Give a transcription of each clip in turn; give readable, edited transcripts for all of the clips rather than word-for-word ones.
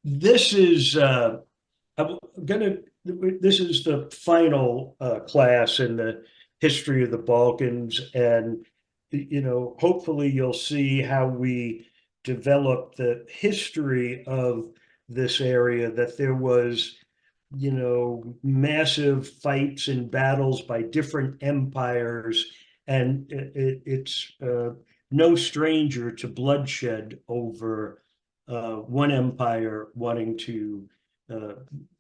This is I'm gonna. This is the final class in the history of the Balkans, and hopefully you'll see how we develop the history of this area. That there was, massive fights and battles by different empires, and it's no stranger to bloodshed over one empire wanting to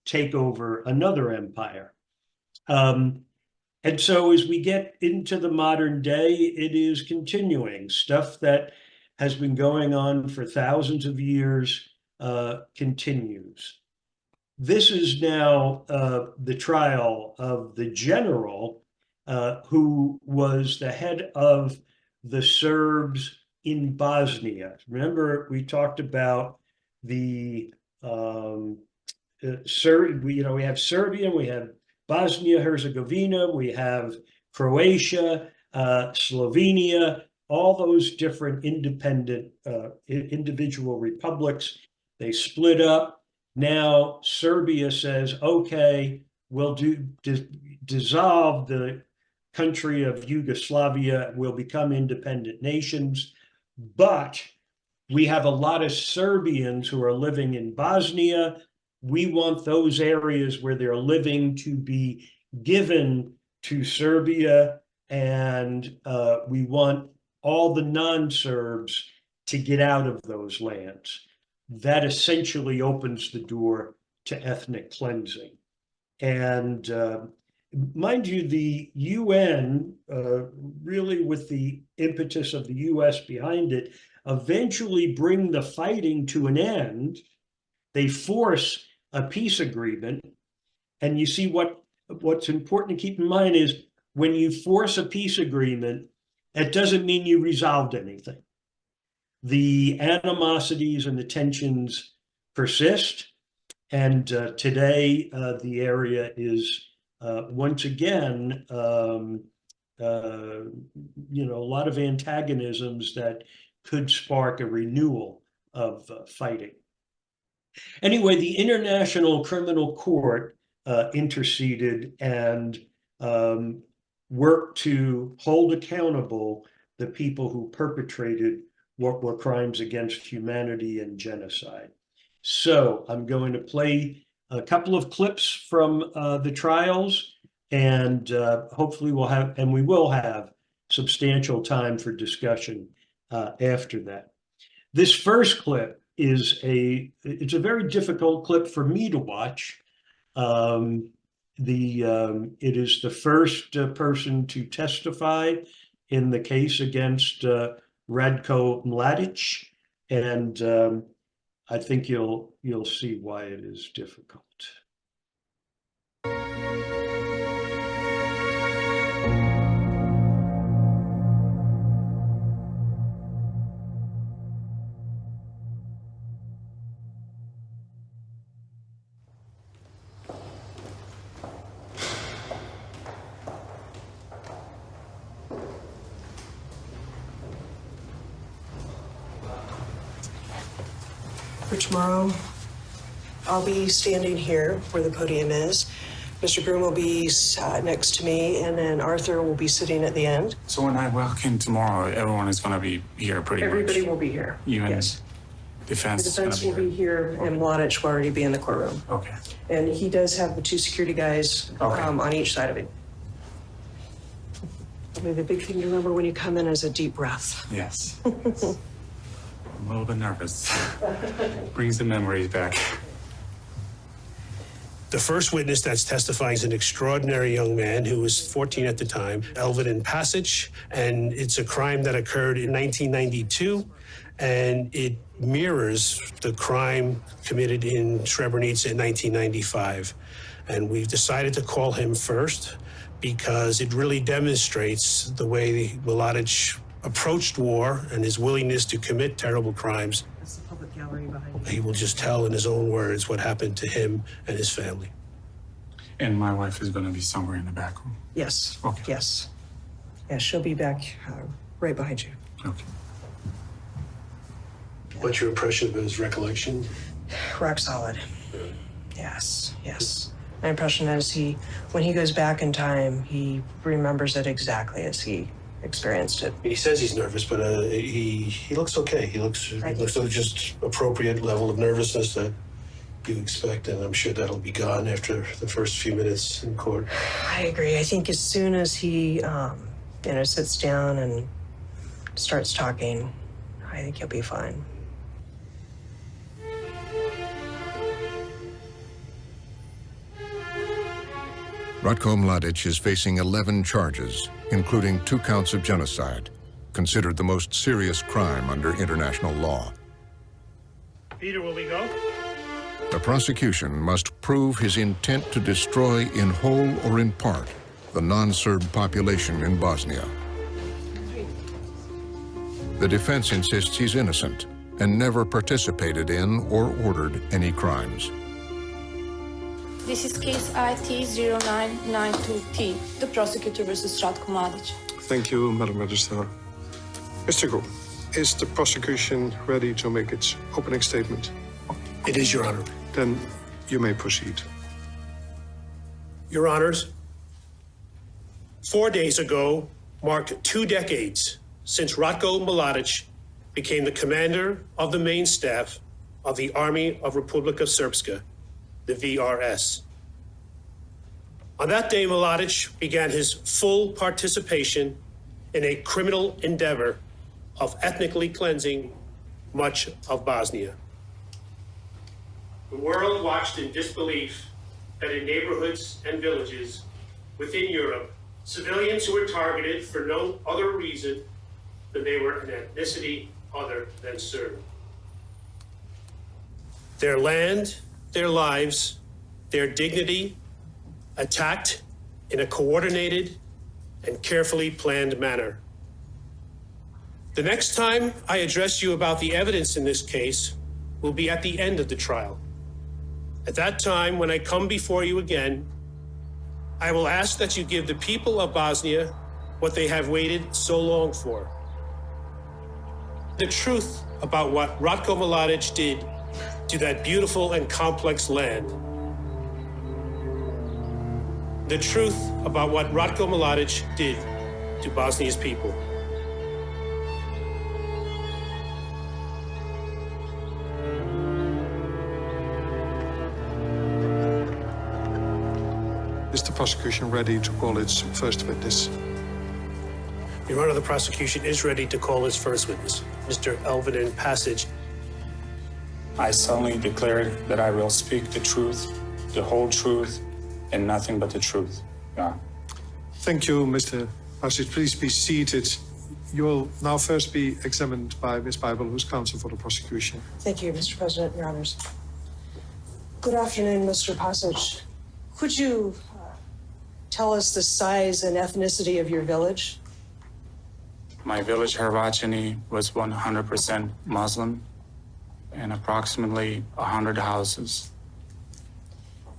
take over another empire. And so as we get into the modern day, it is continuing. Stuff that has been going on for thousands of years continues. This is now the trial of the general who was the head of the Serbs in Bosnia. Remember, we talked about the we have Serbia, we have Bosnia Herzegovina, we have Croatia, Slovenia, all those different independent individual republics. They split up. Now Serbia says, okay, we'll dissolve the country of Yugoslavia, we'll become independent nations, but we have a lot of Serbians who are living in Bosnia. We want those areas where they're living to be given to Serbia, and we want all the non-Serbs to get out of those lands. That essentially opens the door to ethnic cleansing. And mind you, the UN, really with the impetus of the US behind it, eventually bring the fighting to an end. They force a peace agreement. And you see what's important to keep in mind is when you force a peace agreement, it doesn't mean you resolved anything. The animosities and the tensions persist. And today, the area is once again, a lot of antagonisms that could spark a renewal of fighting. Anyway, the International Criminal Court interceded and worked to hold accountable the people who perpetrated what were crimes against humanity and genocide. So I'm going to play a couple of clips from the trials, and hopefully we will have substantial time for discussion after that. This first clip is it's a very difficult clip for me to watch. It is the first person to testify in the case against Ratko Mladic, and I think you'll see why it is difficult. For tomorrow, I'll be standing here where the podium is. Mr. Groom will be next to me, and then Arthur will be sitting at the end. So when I walk in tomorrow, everyone is going to be here pretty much? Everybody will be here. Even yes. Defense, the defense will be here, and Mladic will already be in the courtroom. Okay. And he does have the two security guys on each side of him. The big thing to remember when you come in is a deep breath. Yes. I'm a little bit nervous. Brings the memories back. The first witness that's testifying is an extraordinary young man who was 14 at the time, Elvin Passage, and it's a crime that occurred in 1992, and it mirrors the crime committed in Srebrenica in 1995. And we've decided to call him first because it really demonstrates the way Mladic approached war and his willingness to commit terrible crimes. That's the public gallery behind you. He will just tell in his own words what happened to him and his family. And my wife is going to be somewhere in the back room? Yes. Okay. Yes. Yes, she'll be back right behind you. Okay. What's your impression of his recollection? Rock solid. Yes, yes. My impression is when he goes back in time, he remembers it exactly as he experienced it. He says he's nervous, but he looks okay. He looks like just appropriate level of nervousness that you expect, and I'm sure that'll be gone after the first few minutes in court. I agree. I think as soon as he, sits down and starts talking, I think he'll be fine. Ratko Mladic is facing 11 charges, including 2 counts of genocide, considered the most serious crime under international law. Peter, will we go? The prosecution must prove his intent to destroy in whole or in part the non-Serb population in Bosnia. The defense insists he's innocent and never participated in or ordered any crimes. This is case IT0992T, the prosecutor versus Ratko Mladic. Thank you, Madam Registrar. Mr. Groom, is the prosecution ready to make its opening statement? It is, Your Honor. Then you may proceed. Your Honors, 4 days ago marked 2 decades since Ratko Mladic became the commander of the main staff of the Army of Republika Srpska, the VRS. On that day, Mladic began his full participation in a criminal endeavor of ethnically cleansing much of Bosnia. The world watched in disbelief that in neighborhoods and villages within Europe, civilians who were targeted for no other reason than they were an ethnicity other than Serb. Their land, their lives, their dignity, attacked in a coordinated and carefully planned manner. The next time I address you about the evidence in this case will be at the end of the trial. At that time, when I come before you again, I will ask that you give the people of Bosnia what they have waited so long for. The truth about what Ratko Mladic did to that beautiful and complex land. The truth about what Ratko Mladic did to Bosnia's people. Is the prosecution ready to call its first witness? Your Honor, the prosecution is ready to call its first witness, Mr. Elvin Passage. I solemnly declare that I will speak the truth, the whole truth, and nothing but the truth. Yeah. Thank you, Mr. Passage. Please be seated. You will now first be examined by Ms. Bible, who's counsel for the prosecution. Thank you, Mr. President, Your Honors. Good afternoon, Mr. Passage. Could you tell us the size and ethnicity of your village? My village, Hrvatini, was 100% Muslim and approximately 100 houses.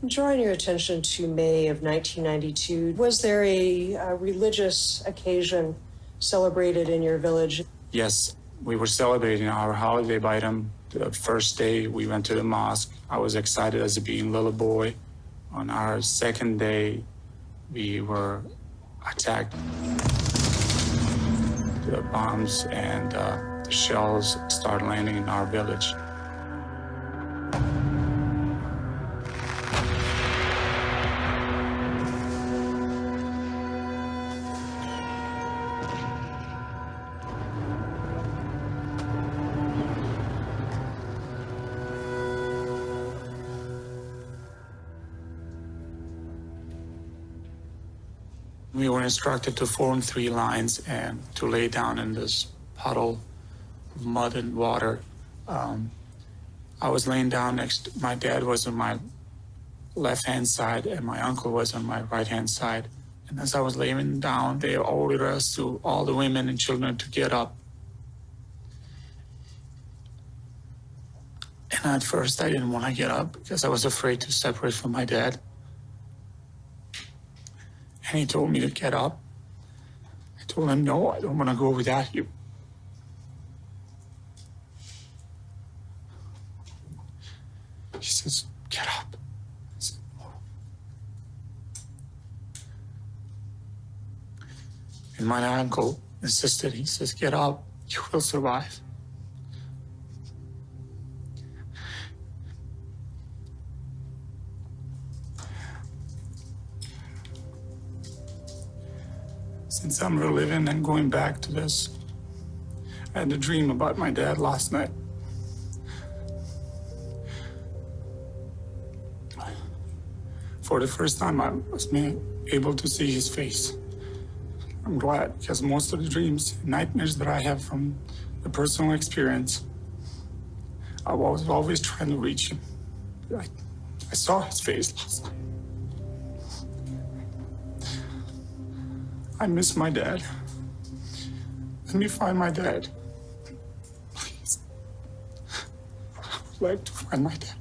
Drawing your attention to May of 1992, was there a religious occasion celebrated in your village? Yes, we were celebrating our holiday Bairam. The first day we went to the mosque. I was excited as a being little boy. On our second day, we were attacked. The bombs and the shells started landing in our village. We were instructed to form 3 lines and to lay down in this puddle of mud and water. I was laying down next, my dad was on my left-hand side and my uncle was on my right-hand side. And as I was laying down, they ordered us to, all the women and children, to get up. And at first I didn't want to get up because I was afraid to separate from my dad. And he told me to get up. I told him, no, I don't want to go without you. He says, get up. I said, oh. And my uncle insisted. He says, get up. You will survive. Since I'm reliving and going back to this, I had a dream about my dad last night. For the first time, I was able to see his face. I'm glad, because most of the dreams, nightmares that I have from the personal experience, I was always trying to reach him. I saw his face last night. I miss my dad. Let me find my dad. Please. I would like to find my dad.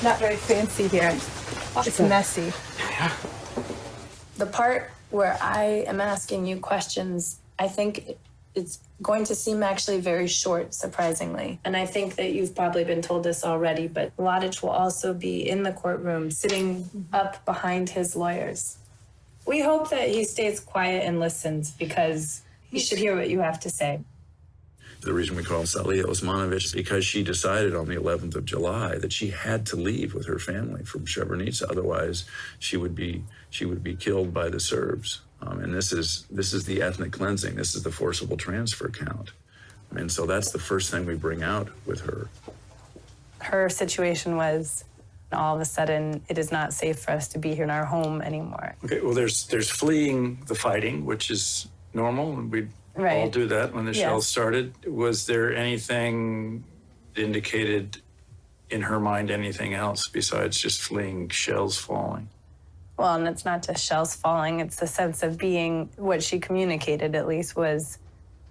Not very fancy here. It's messy. The part where I am asking you questions, I think it's going to seem actually very short, surprisingly. And I think that you've probably been told this already, but Mladic will also be in the courtroom, sitting up behind his lawyers. We hope that he stays quiet and listens, because he should hear what you have to say. The reason we call him Salih Osmanovic is because she decided on the 11th of July that she had to leave with her family from Srebrenica. Otherwise, she would be killed by the Serbs. And this is the ethnic cleansing. This is the forcible transfer count. And so that's the first thing we bring out with her. Her situation was, all of a sudden, it is not safe for us to be here in our home anymore. Okay, well, there's fleeing the fighting, which is normal, and we all do that when the shells started. Was there anything indicated in her mind, anything else besides just fleeing shells falling? Well, and it's not just shells falling, it's the sense of being, what she communicated at least was,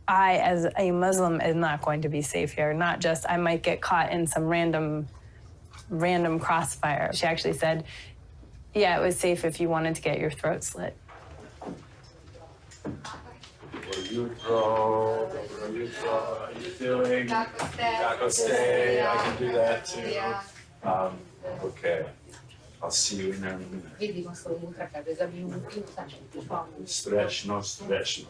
I, as a Muslim, am not going to be safe here. Not just, I might get caught in some random crossfire. She actually said, yeah, it was safe if you wanted to get your throat slit. How are you doing? Namaste. I can do that too. Okay. I'll see you in there in a minute. Stretch, no stretch.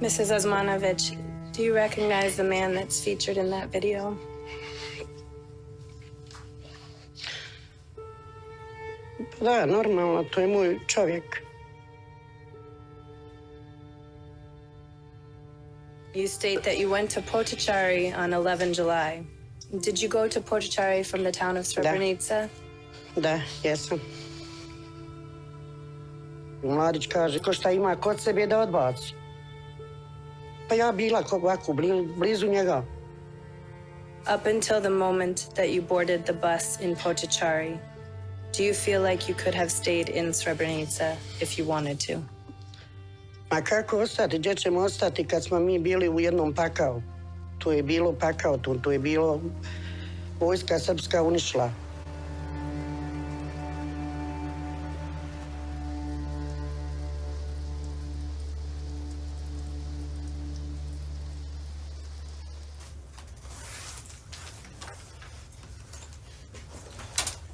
Mrs. Osmanovic, do you recognize the man that's featured in that video? Da, normalno, to je moj čovjek. You state that you went to Potocari on 11 July. Did you go to Potocari from the town of Srebrenica? Da, jesam. Mladić kaže, ko šta ima kod sebe da odbaci. Pa ja bila ovako blizu njega. Up until the moment that you boarded the bus in Potocari, do you feel like you could have stayed in Srebrenica if you wanted to? Ma kako ostati? Gdje ćemo ostati kad smo mi bili u jednom pakao? Tu je bilo pakao, tu je bilo vojska srpska uništila.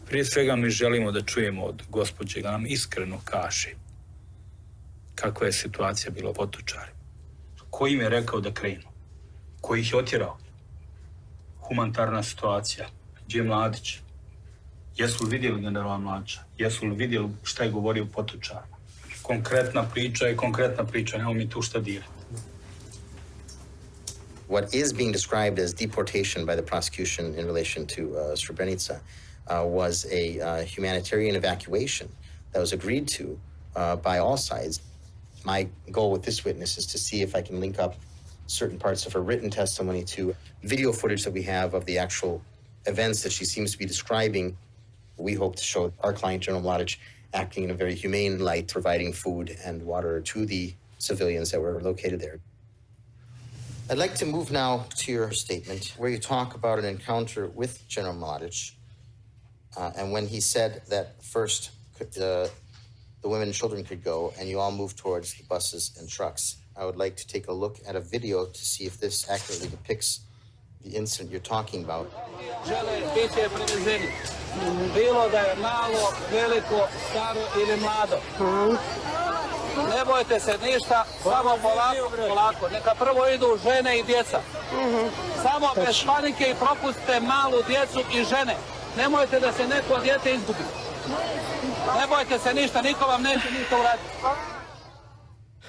Prije svega mi želimo da čujemo od gospođe da nam iskreno kaže kakva je situacija bila u Potocari. Ko im je rekao da krenu? Ko ih je otjerao? Humanitarna situacija. Gdje je Mladić? Jesu li vidjeli generala Mladića? Jesu li vidjeli šta je govorio Potočar? Konkretna priča je konkretna priča, nemamo mi tu šta dirati. What is being described as deportation by the prosecution in relation to Srebrenica was a humanitarian evacuation that was agreed to by all sides. My goal with this witness is to see if I can link up certain parts of her written testimony to video footage that we have of the actual events that she seems to be describing. We hope to show our client, General Mladic, acting in a very humane light, providing food and water to the civilians that were located there. I'd like to move now to your statement where you talk about an encounter with General Mladic and when he said that first the women and children could go and you all moved towards the buses and trucks. I would like to take a look at a video to see if this accurately depicts the incident you're talking about. Bilo da je malo, veliko, staro ili mlado. Ne bojte se ništa, samo polako. Neka prvo idu žene i djeca. Samo bez panike i propustite malu djecu i žene. Nemojte da se neko dijete izgubi. Ne bojte se ništa, niko vam neće ništa uraditi.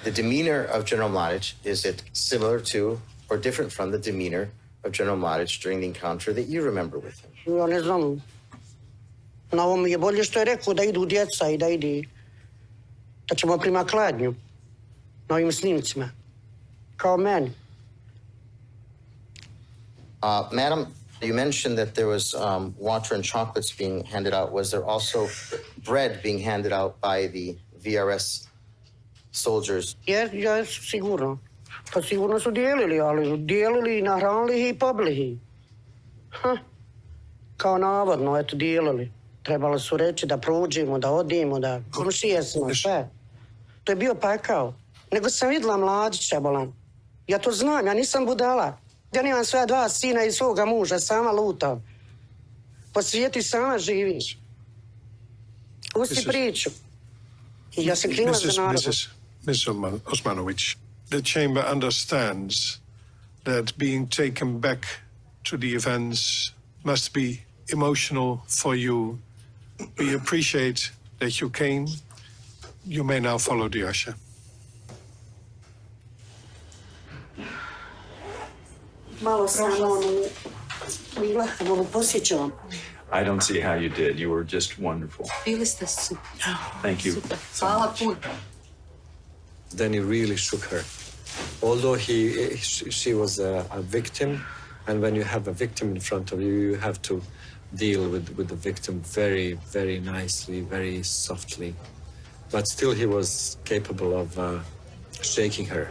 The demeanor of General Mladic, is it similar to or different from the demeanor of General Mladic during the encounter that you remember with him? Ja ne znam. Na ovom je bolje što je rekao da idu djeca i da ćemo prima kladnju na ovim snimcima. Kao meni. Madam, you mentioned that there was water and chocolates being handed out. Was there also bread being handed out by the VRS soldiers? Ja, sigurno. Pa sigurno su dijelili, ali dijelili i nahranili ih i pobili ih. Kao navodno, eto, dijelili. Trebalo su reći da prođemo, da odimo, da komšije smo, sve. To je bio pakao. Nego sam vidjela Mladića, bolan. Ja to znam, ja nisam budala. Ja nemam svoja 2 sina i svoga muža, sama lutam. Po svijetu i sama živiš. Pusti priču. I ja sam kriva za narod. Mrs. Osmanovic, the chamber understands that being taken back to the events must be emotional for you. We appreciate that you came. You may now follow the usher. Malo sam posjećala. I don't see how you did. You were just wonderful. Bili ste super. Thank you. Hvala puno. Then he really shook her. Although she was a victim, and when you have a victim in front of you, you have to deal with the victim very, very nicely, very softly. But still he was capable of shaking her.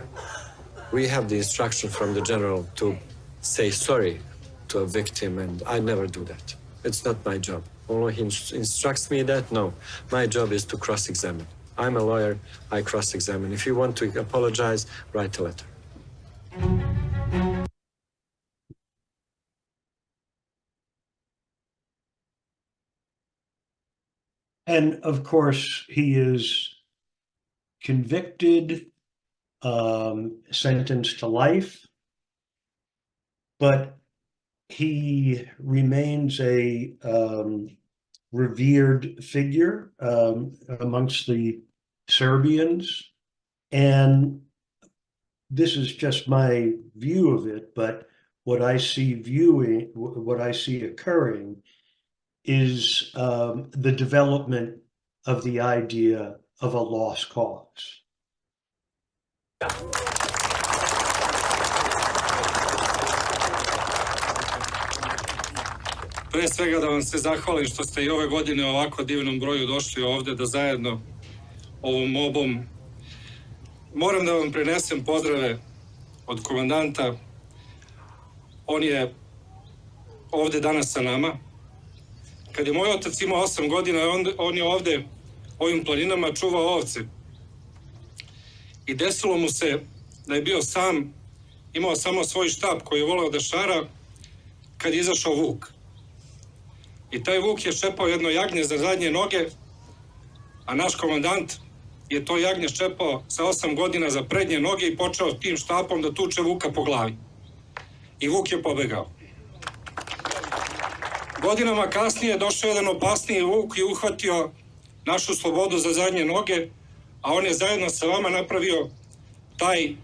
We have the instruction from the general to say sorry to a victim, and I never do that. It's not my job. Although he instructs me that, no. My job is to cross-examine. I'm a lawyer, I cross-examine. If you want to apologize, write a letter. And of course, he is convicted, sentenced to life, but he remains a revered figure amongst the Serbians. And this is just my view of it, but what I see occurring is the development of the idea of a lost cause. Pre svega da vam se zahvalim što ste i ove godine u ovako divnom broju došli ovde da zajedno ovom mobom. Moram da vam prenesem pozdrave od komandanta. On je ovde danas sa nama. Kad je moj otac imao 8 godina, on je ovde ovim planinama čuvao ovce. I desilo mu se da je bio sam, imao samo svoj štap koji je voleo da šara kad je izašao vuk. I taj vuk je šepao jedno jagnje za zadnje noge, a naš komandant je to jagnje šepao sa 8 godina za prednje noge i počeo tim štapom da tuče vuka po glavi. i vuk je pobegao. Godinama kasnije došao jedan opasniji vuk i uhvatio našu slobodu za zadnje noge, a on je zajedno sa vama napravio taj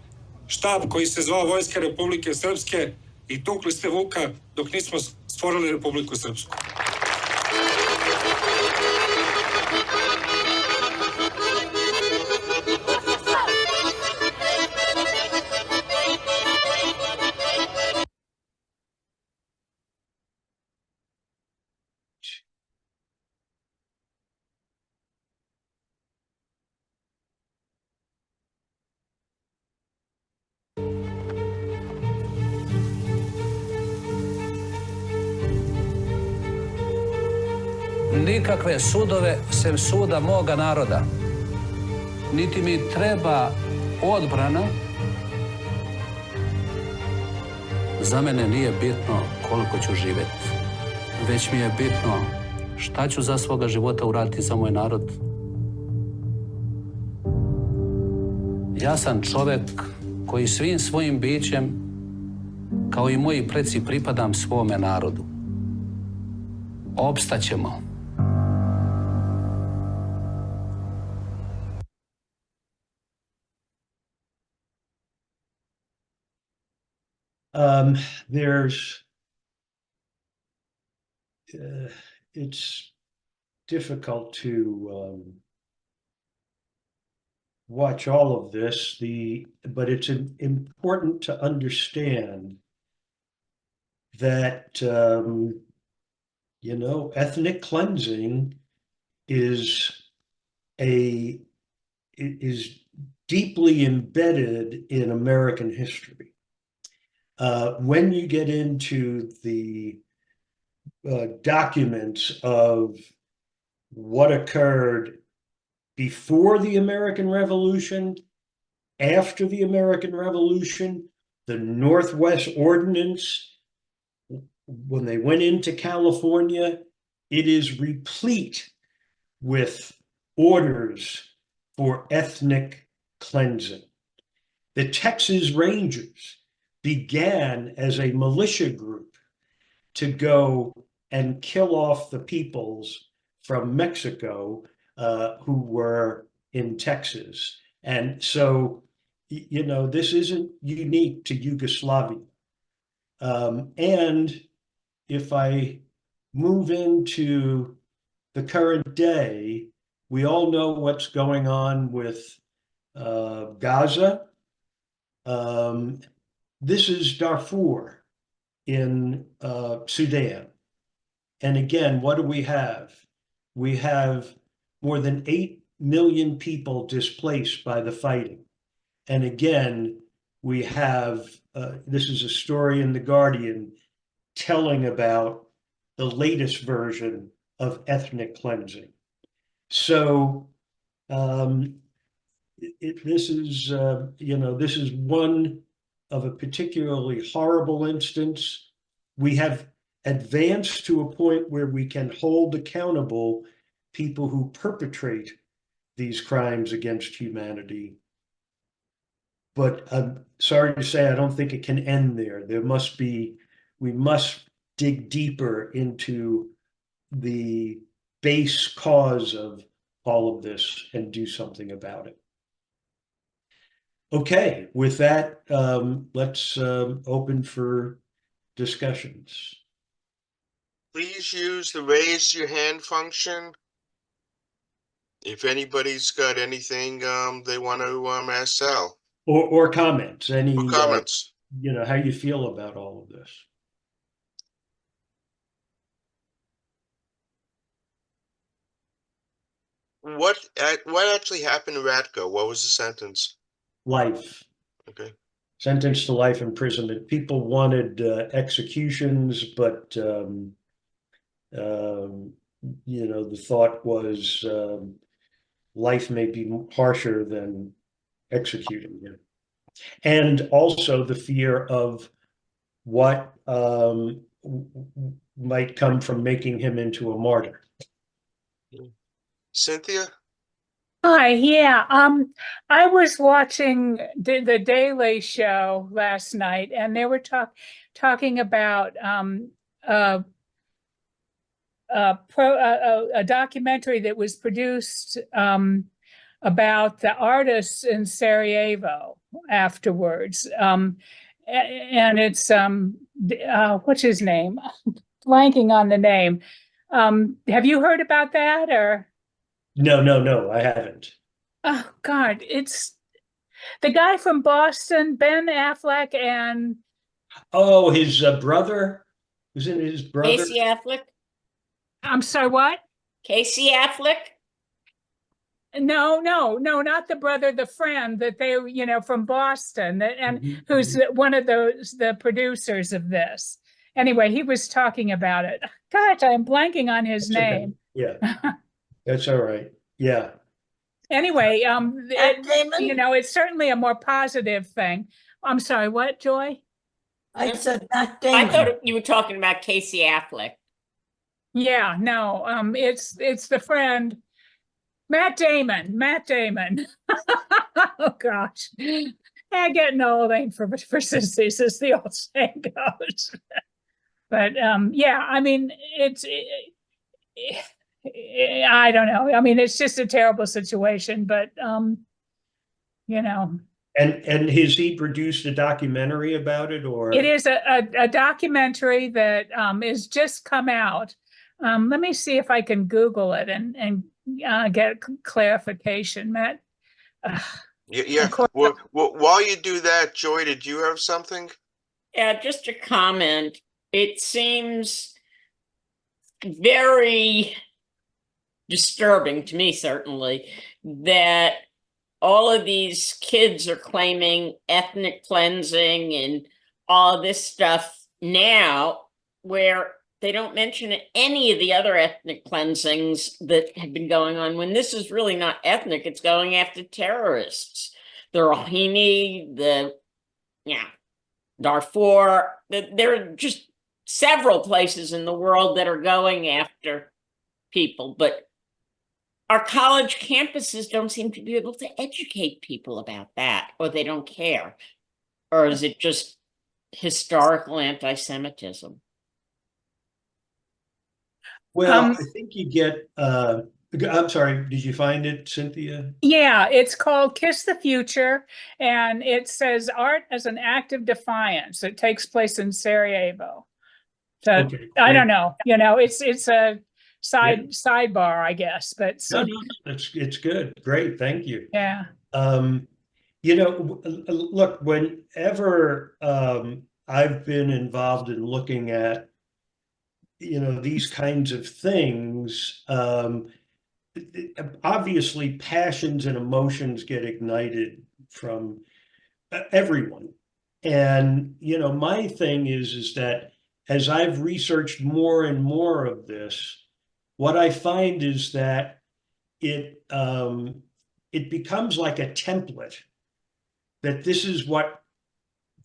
štab koji se zvao Vojska Republike Srpske i tukli ste vuka dok nismo stvorili Republiku Srpsku. Nikakve sudove sem suda moga naroda. Niti mi treba odbrana. Za mene nije bitno koliko ću živjeti, već mi je bitno šta ću za svoga života uraditi za moj narod. Ja sam čovjek koji svim svojim bićem, kao i moji preci, pripadam svome narodu. Opstaćemo. It's difficult to watch all of this, but it's important to understand that, you know, ethnic cleansing is deeply embedded in American history. When you get into the documents of what occurred before the American Revolution, after the American Revolution, the Northwest Ordinance, when they went into California, it is replete with orders for ethnic cleansing. The Texas Rangers began as a militia group to go and kill off the peoples from Mexico who were in Texas. And so, you know, this isn't unique to Yugoslavia. And if I move into the current day, we all know what's going on with Gaza. This is Darfur in Sudan. And again, what do we have? We have more than 8 million people displaced by the fighting. And again, we have, this is a story in The Guardian telling about the latest version of ethnic cleansing. So this is, you know, this is one of a particularly horrible instance. We have advanced to a point where we can hold accountable people who perpetrate these crimes against humanity. But I'm sorry to say, I don't think it can end there. There must be, we must dig deeper into the base cause of all of this and do something about it. Okay, with that, let's open for discussions. Please use the raise your hand function. If anybody's got anything they want to ask Sal. Or comments, any comments. You know, how you feel about all of this. What actually happened to Ratko? What was the sentence? Life. Okay. Sentenced to life imprisonment. People wanted executions, but you know, the thought was life may be harsher than executing him. And also the fear of what might come from making him into a martyr. Cynthia? Hi, yeah. I was watching the Daily Show last night, and they were talking about a documentary that was produced about the artists in Sarajevo afterwards. And it's what's his name? Blanking on the name. Have you heard about that or? No, I haven't. Oh God, it's the guy from Boston, Ben Affleck, and Oh, his brother? Was it his brother? Casey Affleck? I'm sorry, what? Casey Affleck? No, not the brother, the friend that they, from Boston, and who's one of the producers of this. Anyway, he was talking about it. Gosh, I'm blanking on his name. Yeah, that's all right. Yeah. Anyway, it's certainly a more positive thing. I'm sorry, what, Joy? I said Matt Damon. I thought you were talking about Casey Affleck. Yeah, no, it's the friend, Matt Damon. Oh gosh, getting old ain't for sissies, as the old saying goes. But yeah, I mean, I don't know. I mean, it's just a terrible situation, but And has he produced a documentary about it, or? It is a documentary that is just come out. Let me see if I can Google it and get clarification, Matt. Yeah. Well, while you do that, Joy, did you have something? Yeah, just a comment. It seems very disturbing to me, certainly, that all of these kids are claiming ethnic cleansing and all this stuff now, where they don't mention any of the other ethnic cleansings that have been going on, when this is really not ethnic. It's going after terrorists. The Rohingya, Darfur. There are just several places in the world that are going after people, but our college campuses don't seem to be able to educate people about that, or they don't care. Or is it just historical anti-Semitism? Well, I think you get, I'm sorry, did you find it, Cynthia? Yeah, it's called Kiss the Future, and it says art as an act of defiance. It takes place in Sarajevo. So Okay, I great. don't know, it's a sidebar, I guess, but No, it's good. Great, thank you. yeah. Look, whenever I've been involved in looking at, these kinds of things, obviously passions and emotions get ignited from everyone. And, my thing is that as I've researched more and more of this, what I find is that it becomes like a template, that this is what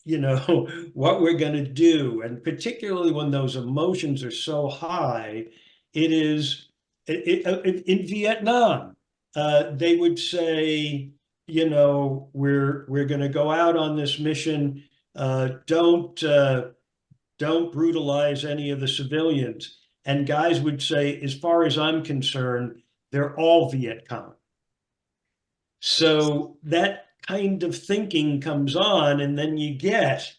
what we're going to do. And particularly when those emotions are so high, it is in Vietnam, they would say, we're going to go out on this mission. Don't brutalize any of the civilians. And guys would say, as far as I'm concerned, they're all Viet Cong. So that kind of thinking comes on, and then you get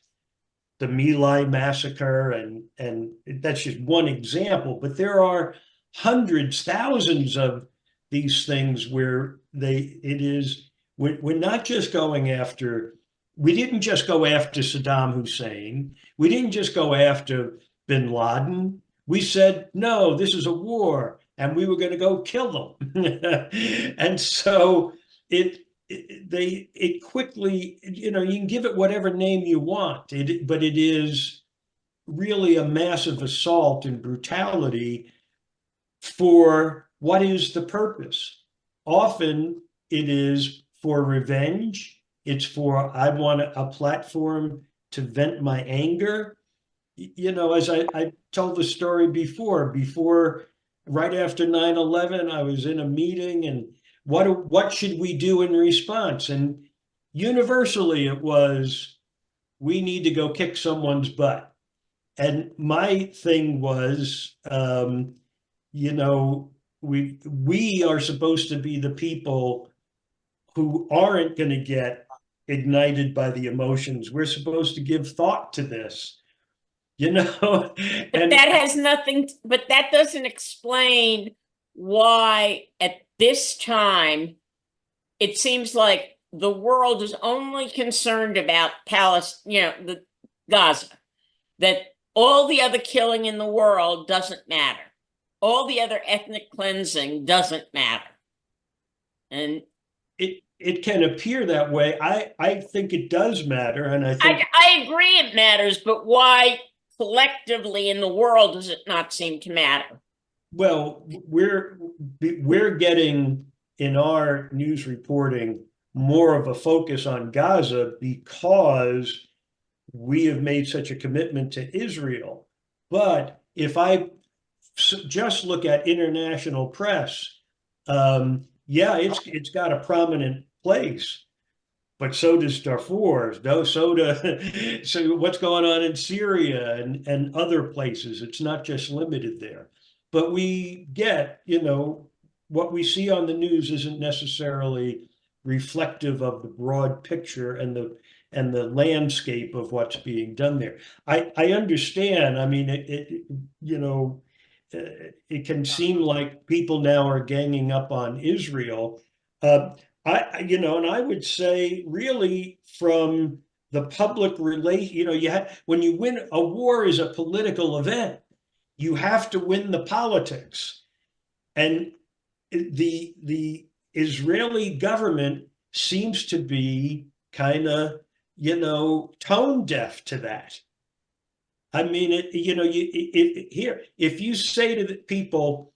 the My Lai massacre, and that's just one example, but there are hundreds, thousands of these things where we're not just going after, we didn't just go after Saddam Hussein, we didn't just go after bin Laden, we said, no, this is a war, and we were going to go kill them. And so it quickly, you can give it whatever name you want, but it is really a massive assault and brutality for what is the purpose? Often it is for revenge. It's for, I want a platform to vent my anger. As I told the story before, right after 9/11, I was in a meeting, and what should we do in response? And universally it was, we need to go kick someone's butt. And my thing was, you know, we are supposed to be the people who aren't going to get ignited by the emotions. We're supposed to give thought to this, you know. But that has nothing, but that doesn't explain why at this time it seems like the world is only concerned about the Gaza, that all the other killing in the world doesn't matter. All the other ethnic cleansing doesn't matter. And it can appear that way. I think it does matter. And I agree it matters, but why collectively in the world does it not seem to matter? Well, we're getting in our news reporting more of a focus on Gaza because we have made such a commitment to Israel. But if I just look at international press, yeah, it's got a prominent place, but so does Darfur. So what's going on in Syria and other places? It's not just limited there. But we get, you know, what we see on the news isn't necessarily reflective of the broad picture and the landscape of what's being done there. I understand. I mean, you know, it can seem like people now are ganging up on Israel. You know, and I would say really from the public relation, you know, when you win a war is a political event. You have to win the politics. And the Israeli government seems to be kind of, you know, tone deaf to that. I mean, you know, if you say to the people,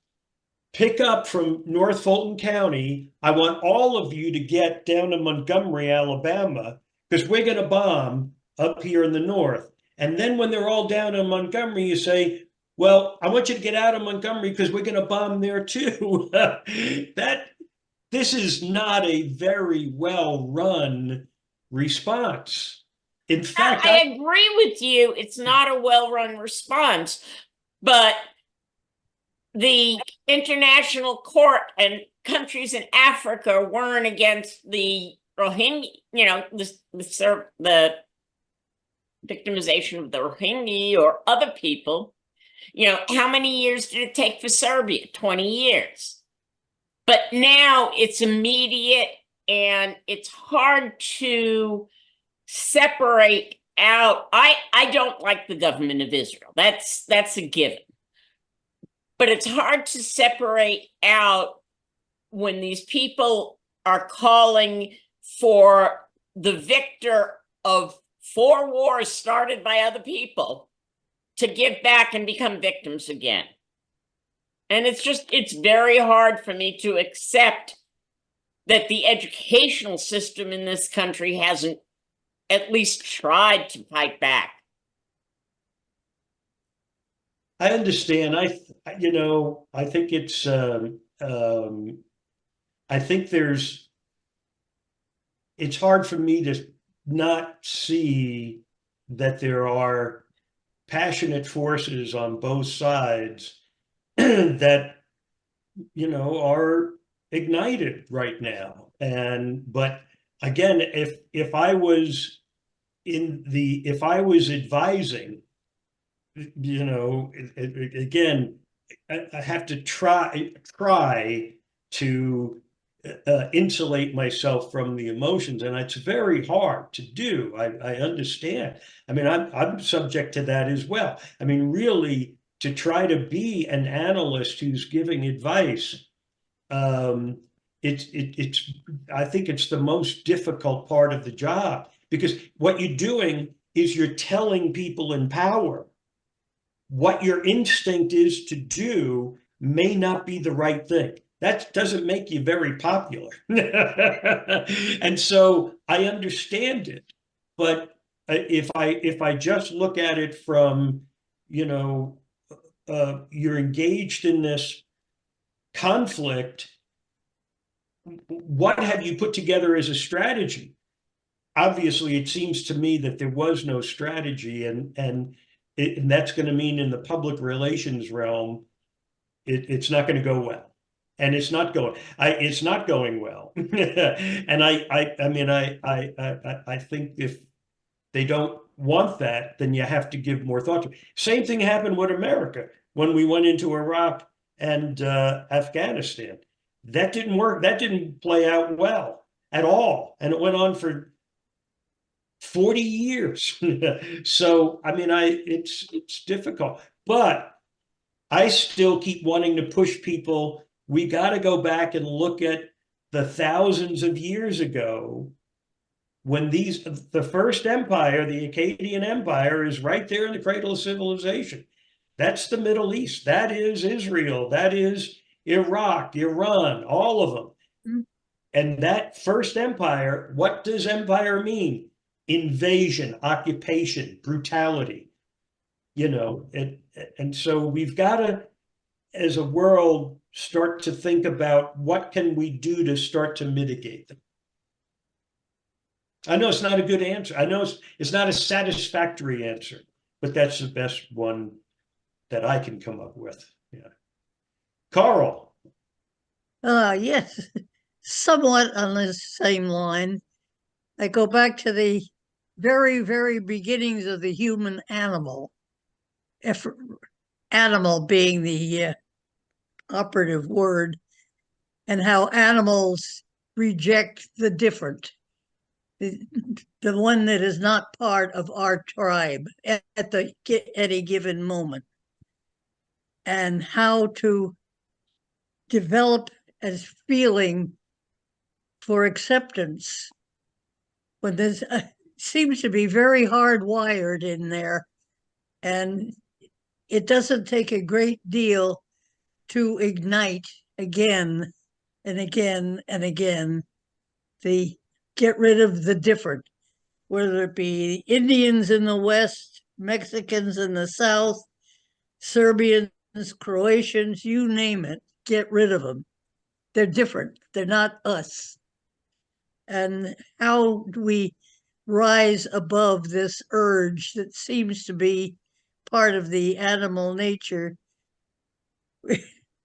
pick up from North Fulton County, I want all of you to get down to Montgomery, Alabama, because we're going to bomb up here in the north. And then when they're all down in Montgomery, you say, well, I want you to get out of Montgomery because we're going to bomb there too. This is not a very well run response. In fact, I agree with you. It's not a well-run response, but the international court and countries in Africa weren't against the Rohingya, you know, the victimization of the Rohingya or other people. You know, how many years did it take for Serbia? 20 years. But now it's immediate and it's hard to separate out. I don't like the government of Israel. That's a given. But it's hard to separate out when these people are calling for the victor of 4 wars started by other people to give back and become victims again. And it's very hard for me to accept that the educational system in this country hasn't at least tried to fight back. I understand. You know, I think it's, I think it's hard for me to not see that there are passionate forces on both sides that, you know, are ignited right now. But again, if I was advising, you know, again, I have to try to insulate myself from the emotions, and it's very hard to do. I understand. I mean, I'm subject to that as well. I mean, really, to try to be an analyst who's giving advice, it's I think it's the most difficult part of the job, because what you're doing is you're telling people in power what your instinct is to do may not be the right thing. That doesn't make you very popular. And so I understand it. But if I just look at it from, you know, you're engaged in this conflict, what have you put together as a strategy? Obviously, it seems to me that there was no strategy, and that's going to mean in the public relations realm, it's not going to go well, and it's not going well. And I think if they don't want that, then you have to give more thought to it. Same thing happened with America when we went into Iraq and Afghanistan. That didn't work. That didn't play out well at all, and it went on for 40 years. So, I mean, it's difficult, but I still keep wanting to push people. We got to go back and look at the thousands of years ago when the first empire, the Akkadian Empire, is right there in the cradle of civilization. That's the Middle East. That is Israel. That is Iraq, Iran, all of them. Mm-hmm. And that first empire, what does empire mean? Invasion, occupation, brutality, and so we've got to, as a world, start to think about what can we do to start to mitigate them. I know it's not a good answer. I know it's not a satisfactory answer, but that's the best one that I can come up with. Yeah. Carl. Yes, somewhat on the same line. I go back to the very, very beginnings of the human animal, animal being the operative word, and how animals reject the different, the one that is not part of our tribe at any given moment, and how to develop as feeling for acceptance when there's seems to be very hardwired in there, and it doesn't take a great deal to ignite again and again and again the get rid of the different, whether it be Indians in the West, Mexicans in the South, Serbians, Croatians, you name it, get rid of them. They're different. They're not us. And how do we rise above this urge that seems to be part of the animal nature?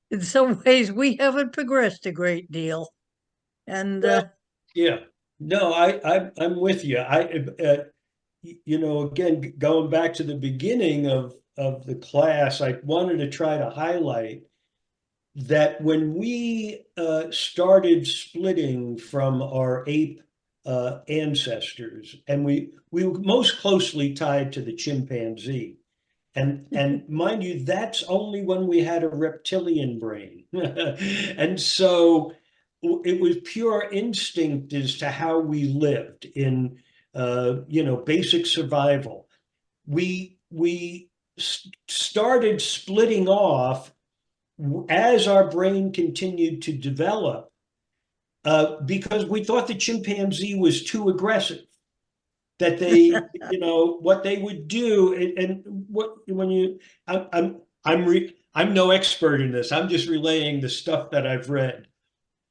In some ways, we haven't progressed a great deal. And yeah, no, I'm with you. Again, going back to the beginning of the class, I wanted to try to highlight that when we started splitting from our ape ancestors, and we were most closely tied to the chimpanzee, and mind you, that's only when we had a reptilian brain, and so it was pure instinct as to how we lived in basic survival. We started splitting off as our brain continued to develop, because we thought the chimpanzee was too aggressive, that they, what they would do, I'm no expert in this. I'm just relaying the stuff that I've read.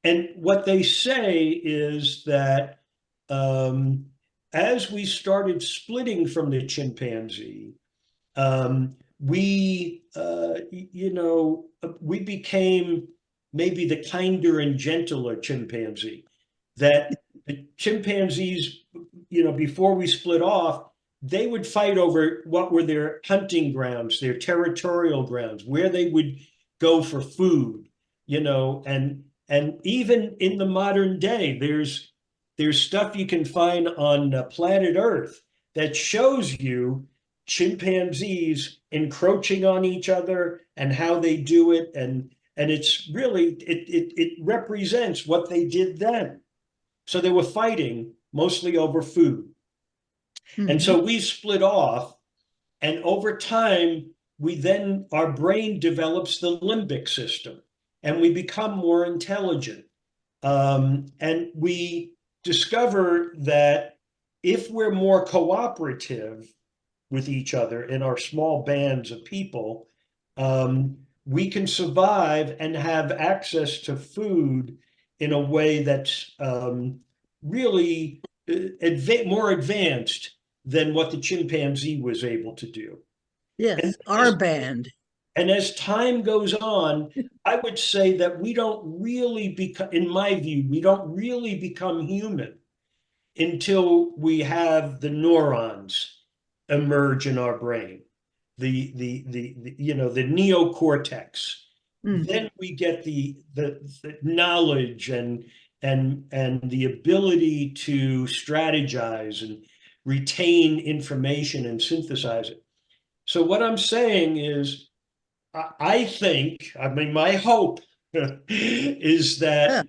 And what they say is that as we started splitting from the chimpanzee, we became maybe the kinder and gentler chimpanzee. That the chimpanzees, before we split off, they would fight over what were their hunting grounds, their territorial grounds, where they would go for food, and even in the modern day, there's stuff you can find on planet Earth that shows you chimpanzees encroaching on each other and how they do it, and it's really it represents what they did then. So they were fighting mostly over food. Mm-hmm. And so we split off, and over time our brain develops the limbic system, and we become more intelligent, and we discover that if we're more cooperative with each other in our small bands of people, we can survive and have access to food in a way that's really more advanced than what the chimpanzee was able to do. Yes, our band. And as time goes on, I would say that we don't really become, in my view, we don't really become human until we have the neurons emerge in our brain, the neocortex. Then we get the knowledge and the ability to strategize and retain information and synthesize it. So what I'm saying is, I think, I mean, my hope is that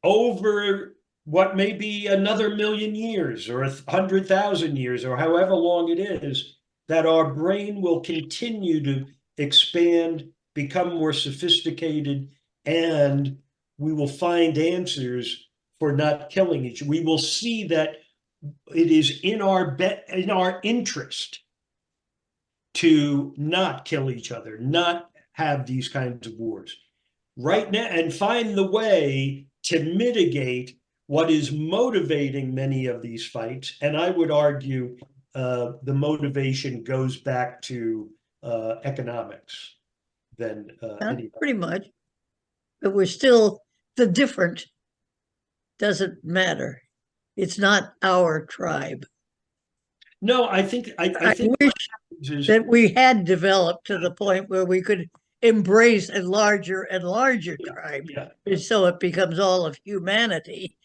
over what may be another million years or 100,000 years or however long it is, that our brain will continue to expand, become more sophisticated, and we will find answers for not killing each other. We will see that it is in our interest to not kill each other, not have these kinds of wars right now, and find the way to mitigate what is motivating many of these fights. And I would argue the motivation goes back to economics than pretty much. But we're still, the different doesn't matter. It's not our tribe. No, I think I think wish that we had developed to the point where we could embrace a larger and larger tribe, so it becomes all of humanity.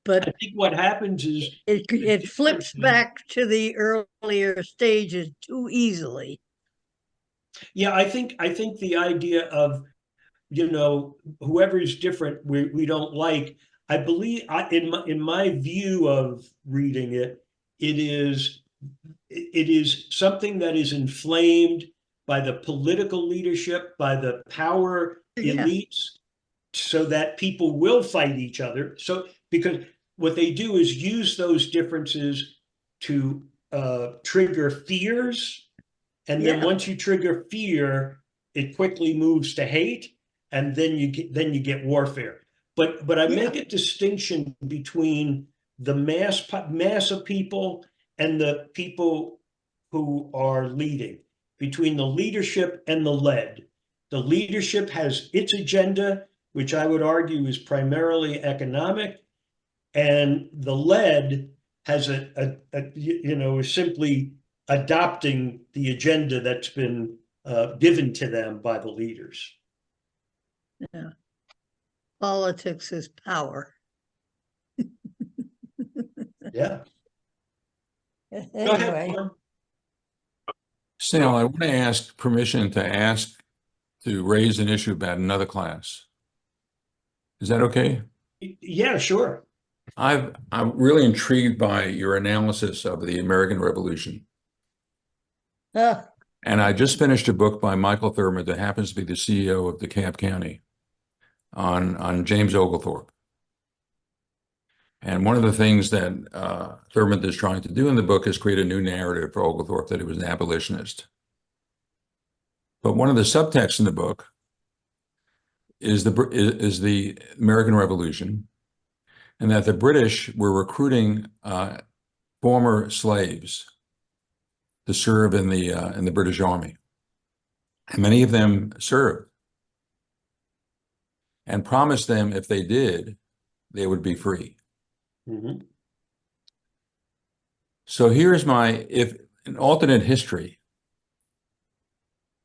But I think what happens is it flips back to the earlier stages too easily. Yeah, I think the idea of, whoever is different, we don't like. I believe in my view of reading it, it is something that is inflamed by the political leadership, by the power elites, so that people will fight each other. So because what they do is use those differences to trigger fears. And then once you trigger fear, it quickly moves to hate, and then you get warfare. But I make a distinction between the mass of people and the people who are leading, between the leadership and the led. The leadership has its agenda, which I would argue is primarily economic, and the led has is simply adopting the agenda that's been given to them by the leaders. Yeah. Politics is power. Yeah. Anyway. Sal, I want to ask permission to raise an issue about another class. Is that okay? Yeah, sure. I'm really intrigued by your analysis of the American Revolution. And I just finished a book by Michael Thurmond, that happens to be the CEO of DeKalb County, on James Oglethorpe. And one of the things that Thurmond is trying to do in the book is create a new narrative for Oglethorpe, that he was an abolitionist. But one of the subtexts in the book is the American Revolution, and that the British were recruiting former slaves to serve in the British Army, and many of them served, and promised them if they did, they would be free. Mm-hmm. So here's if an alternate history.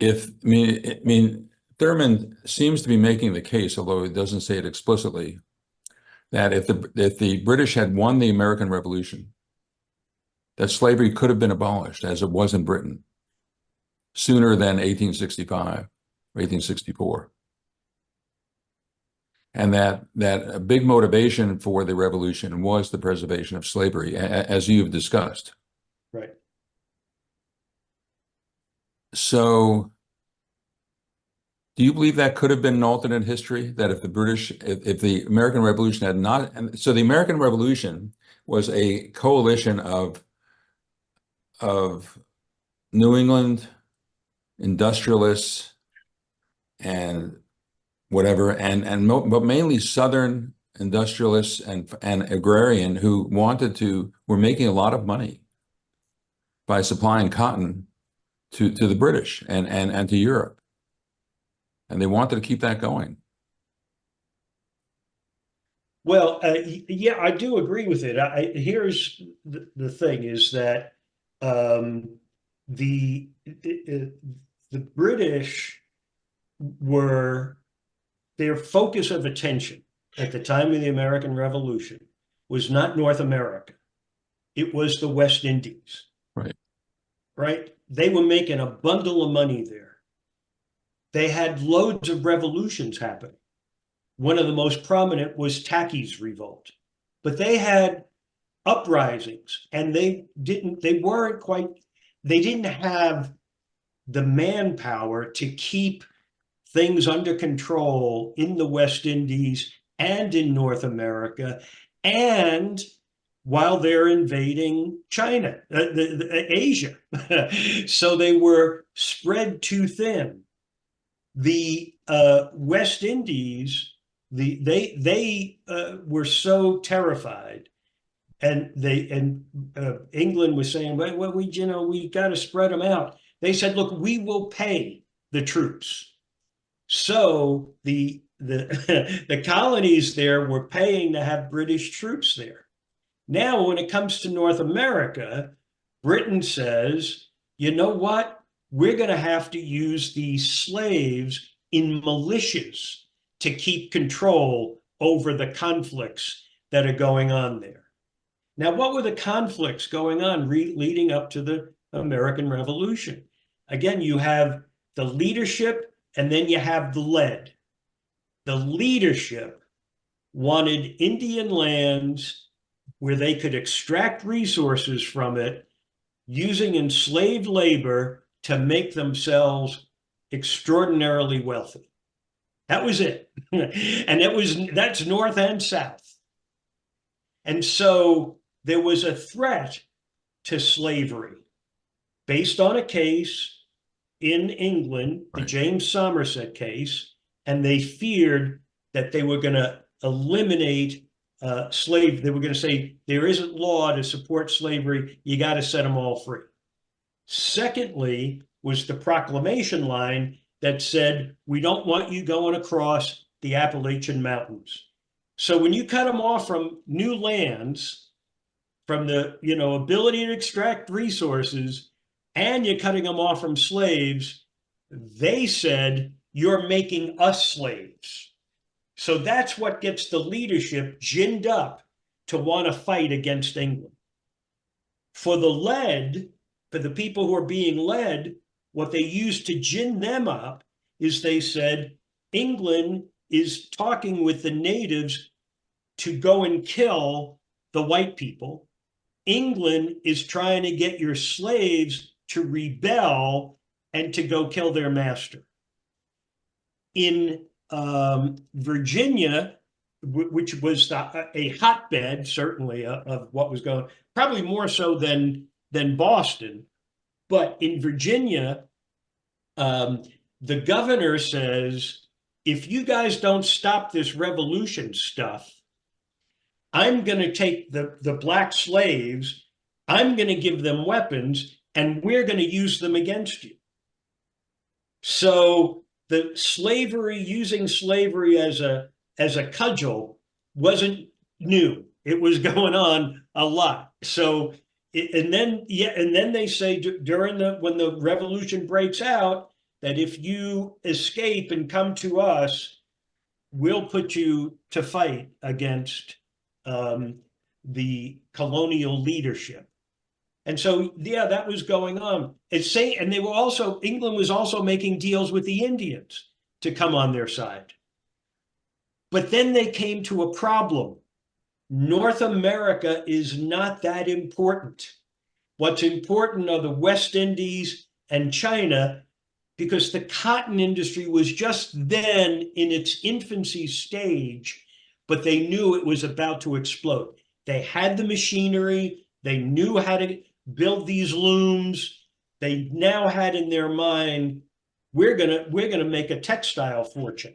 Thurmond seems to be making the case, although he doesn't say it explicitly, that if the British had won the American Revolution, that slavery could have been abolished, as it was in Britain, sooner than 1865 or 1864. And that a big motivation for the revolution was the preservation of slavery, as you've discussed. Right. So do you believe that could have been an alternate history? That if the American Revolution had not, and so the American Revolution was a coalition of New England industrialists and whatever, but mainly Southern industrialists and agrarian who were making a lot of money by supplying cotton to the British and to Europe. And they wanted to keep that going. Well, yeah, I do agree with it. Here's the thing is that the British were, their focus of attention at the time of the American Revolution was not North America. It was the West Indies. Right. Right? They were making a bundle of money there. They had loads of revolutions happening. One of the most prominent was Tacky's revolt. But they had uprisings, and they didn't have the manpower to keep things under control in the West Indies and in North America, and while they're invading China, Asia. So they were spread too thin. The West Indies, they were so terrified, and England was saying, well, we got to spread them out. They said, look, we will pay the troops. So the colonies there were paying to have British troops there. Now, when it comes to North America, Britain says, you know what? We're going to have to use these slaves in militias to keep control over the conflicts that are going on there. Now, what were the conflicts going on leading up to the American Revolution? Again, you have the leadership, and then you have the led. The leadership wanted Indian lands where they could extract resources from it using enslaved labor to make themselves extraordinarily wealthy. That was it. And that's North and South. And so there was a threat to slavery based on a case in England, the James Somerset case, and they feared that they were going to eliminate slave. They were going to say, there isn't law to support slavery. You got to set them all free. Secondly, was the proclamation line that said, we don't want you going across the Appalachian Mountains. So when you cut them off from new lands, from the ability to extract resources, and you're cutting them off from slaves, they said, you're making us slaves. So that's what gets the leadership ginned up to want to fight against England. For the people who are being led, what they used to gin them up is they said, England is talking with the natives to go and kill the white people. England is trying to get your slaves to rebel and to go kill their master. In Virginia, which was a hotbed, certainly, of what was going on, probably more so than Boston. But in Virginia, the governor says, if you guys don't stop this revolution stuff, I'm going to take the black slaves, I'm going to give them weapons, and we're going to use them against you. So the using slavery as a cudgel wasn't new. It was going on a lot. So, and then they say when the revolution breaks out, that if you escape and come to us, we'll put you to fight against the colonial leadership. And so, yeah, that was going on. And England was also making deals with the Indians to come on their side. But then they came to a problem. North America is not that important. What's important are the West Indies and China, because the cotton industry was just then in its infancy stage, but they knew it was about to explode. They had the machinery. They knew how to build these looms. They now had in their mind, we're gonna make a textile fortune.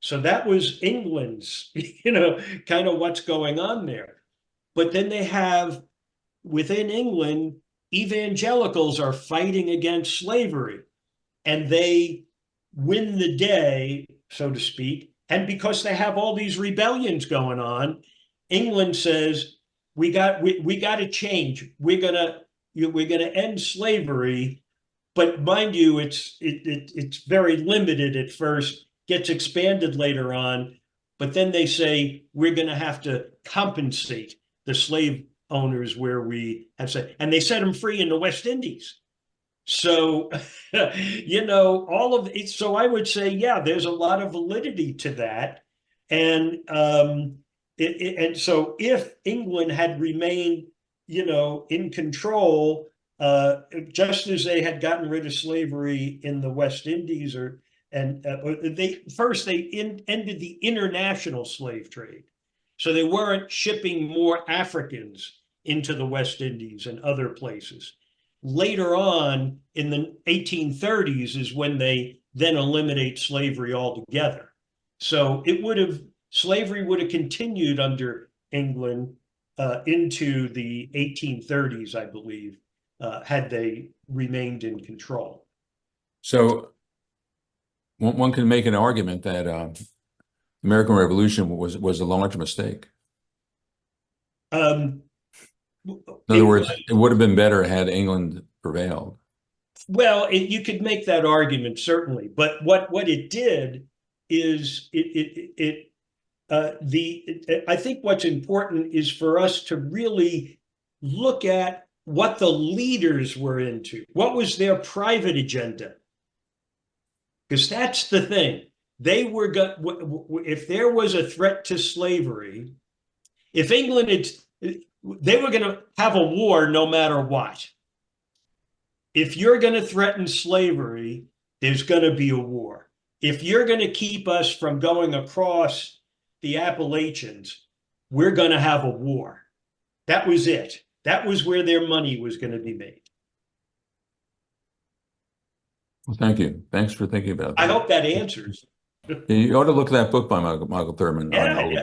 So that was England's, kind of what's going on there. But then they have, within England, evangelicals are fighting against slavery, and they win the day, so to speak. And because they have all these rebellions going on, England says, we got to change. We're gonna end slavery, but mind you, it's very limited at first, gets expanded later on, but then they say we're going to have to compensate the slave owners where we have said, and they set them free in the West Indies. So, all of it. So I would say, yeah, there's a lot of validity to that. And and so if England had remained, in control, just as they had gotten rid of slavery in the West Indies, ended the international slave trade. So they weren't shipping more Africans into the West Indies and other places. Later on, in the 1830s, is when they then eliminate slavery altogether. So slavery would have continued under England into the 1830s, I believe, had they remained in control. So one can make an argument that the American Revolution was a large mistake. In other words, it would have been better had England prevailed. Well, you could make that argument, certainly. But what it did is I think what's important is for us to really look at what the leaders were into. What was their private agenda? Because that's the thing. If there was a threat to slavery, if England they were going to have a war no matter what. If you're going to threaten slavery, there's going to be a war. If you're going to keep us from going across the Appalachians, we're going to have a war. That was it. That was where their money was going to be made. Well, thank you. Thanks for thinking about that. I hope that answers. You ought to look at that book by Michael Thurman. Yeah.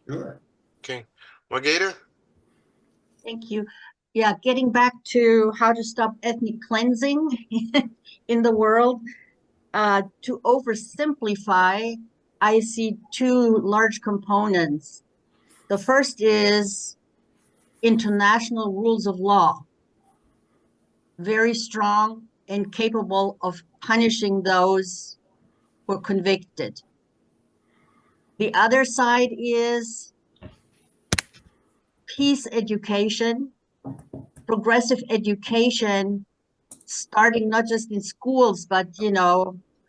Sure. Okay. Margita? Thank you. Yeah, getting back to how to stop ethnic cleansing in the world, to oversimplify, I see two large components. The first is international rules of law, very strong and capable of punishing those who are convicted. The other side is peace education, progressive education, starting not just in schools, but,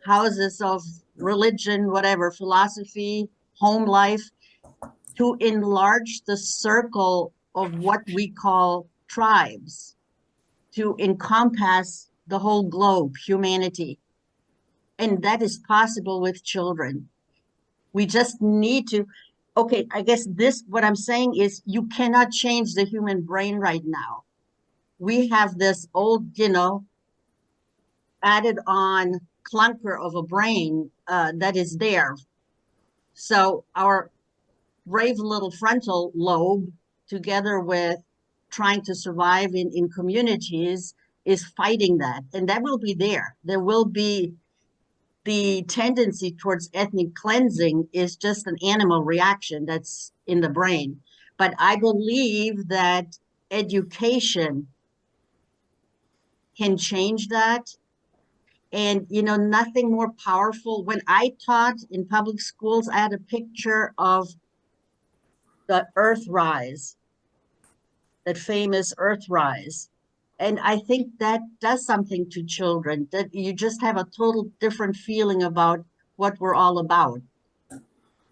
houses of religion, whatever, philosophy, home life, to enlarge the circle of what we call tribes, to encompass the whole globe, humanity. And that is possible with children. We just need to, okay, I guess what I'm saying is you cannot change the human brain right now. We have this old, added on clunker of a brain that is there. So our brave little frontal lobe, together with trying to survive in communities, is fighting that. And that will be there. There will be the tendency towards ethnic cleansing is just an animal reaction that's in the brain. But I believe that education can change that. And, nothing more powerful. When I taught in public schools, I had a picture of the Earthrise, that famous Earthrise. And I think that does something to children, that you just have a total different feeling about what we're all about.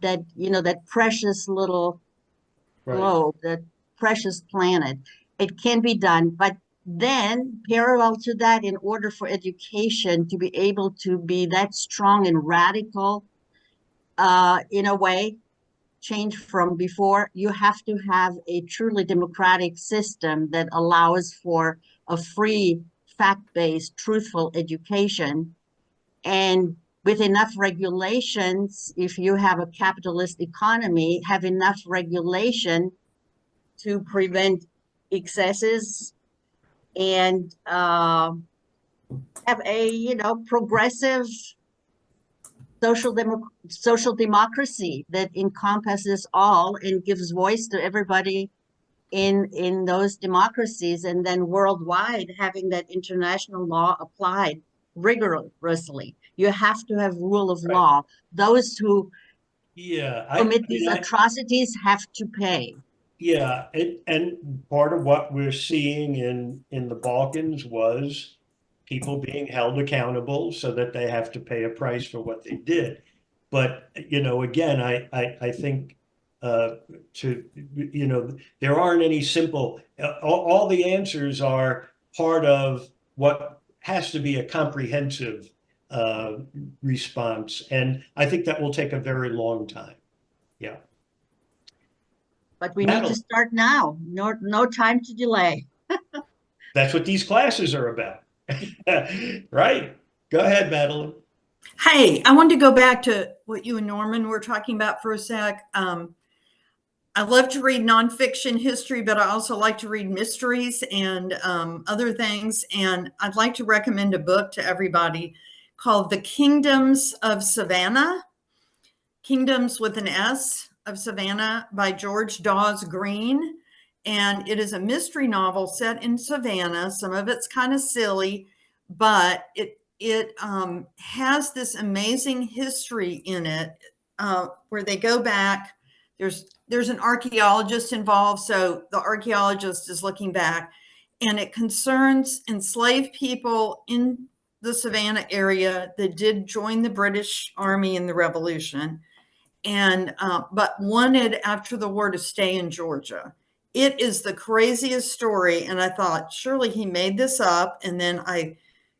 That, that precious little globe, that precious planet. It can be done, but then parallel to that, in order for education to be able to be that strong and radical, in a way, change from before, you have to have a truly democratic system that allows for a free, fact-based, truthful education. And with enough regulations, if you have a capitalist economy, have enough regulation to prevent excesses and have a, you know, progressive social democracy that encompasses all and gives voice to everybody in those democracies, and then worldwide having that international law applied rigorously. You have to have rule of law. Those who commit these atrocities have to pay. Yeah, and part of what we're seeing in the Balkans was people being held accountable so that they have to pay a price for what they did. But, you know, again, I think there aren't any simple, all the answers are part of what has to be a comprehensive response. And I think that will take a very long time. Yeah. But we need to start now. No time to delay. That's what these classes are about. Right? Go ahead, Madeline. Hey, I wanted to go back to what you and Norman were talking about for a sec. I love to read nonfiction history, but I also like to read mysteries and other things. And I'd like to recommend a book to everybody called The Kingdoms of Savannah, Kingdoms with an S of Savannah by George Dawes Green. And it is a mystery novel set in Savannah. Some of it's kind of silly, but it has this amazing history in it where they go back. There's an archaeologist involved, so the archaeologist is looking back, and it concerns enslaved people in the Savannah area that did join the British Army in the Revolution, and but wanted after the war to stay in Georgia. It is the craziest story, and I thought surely he made this up, and then I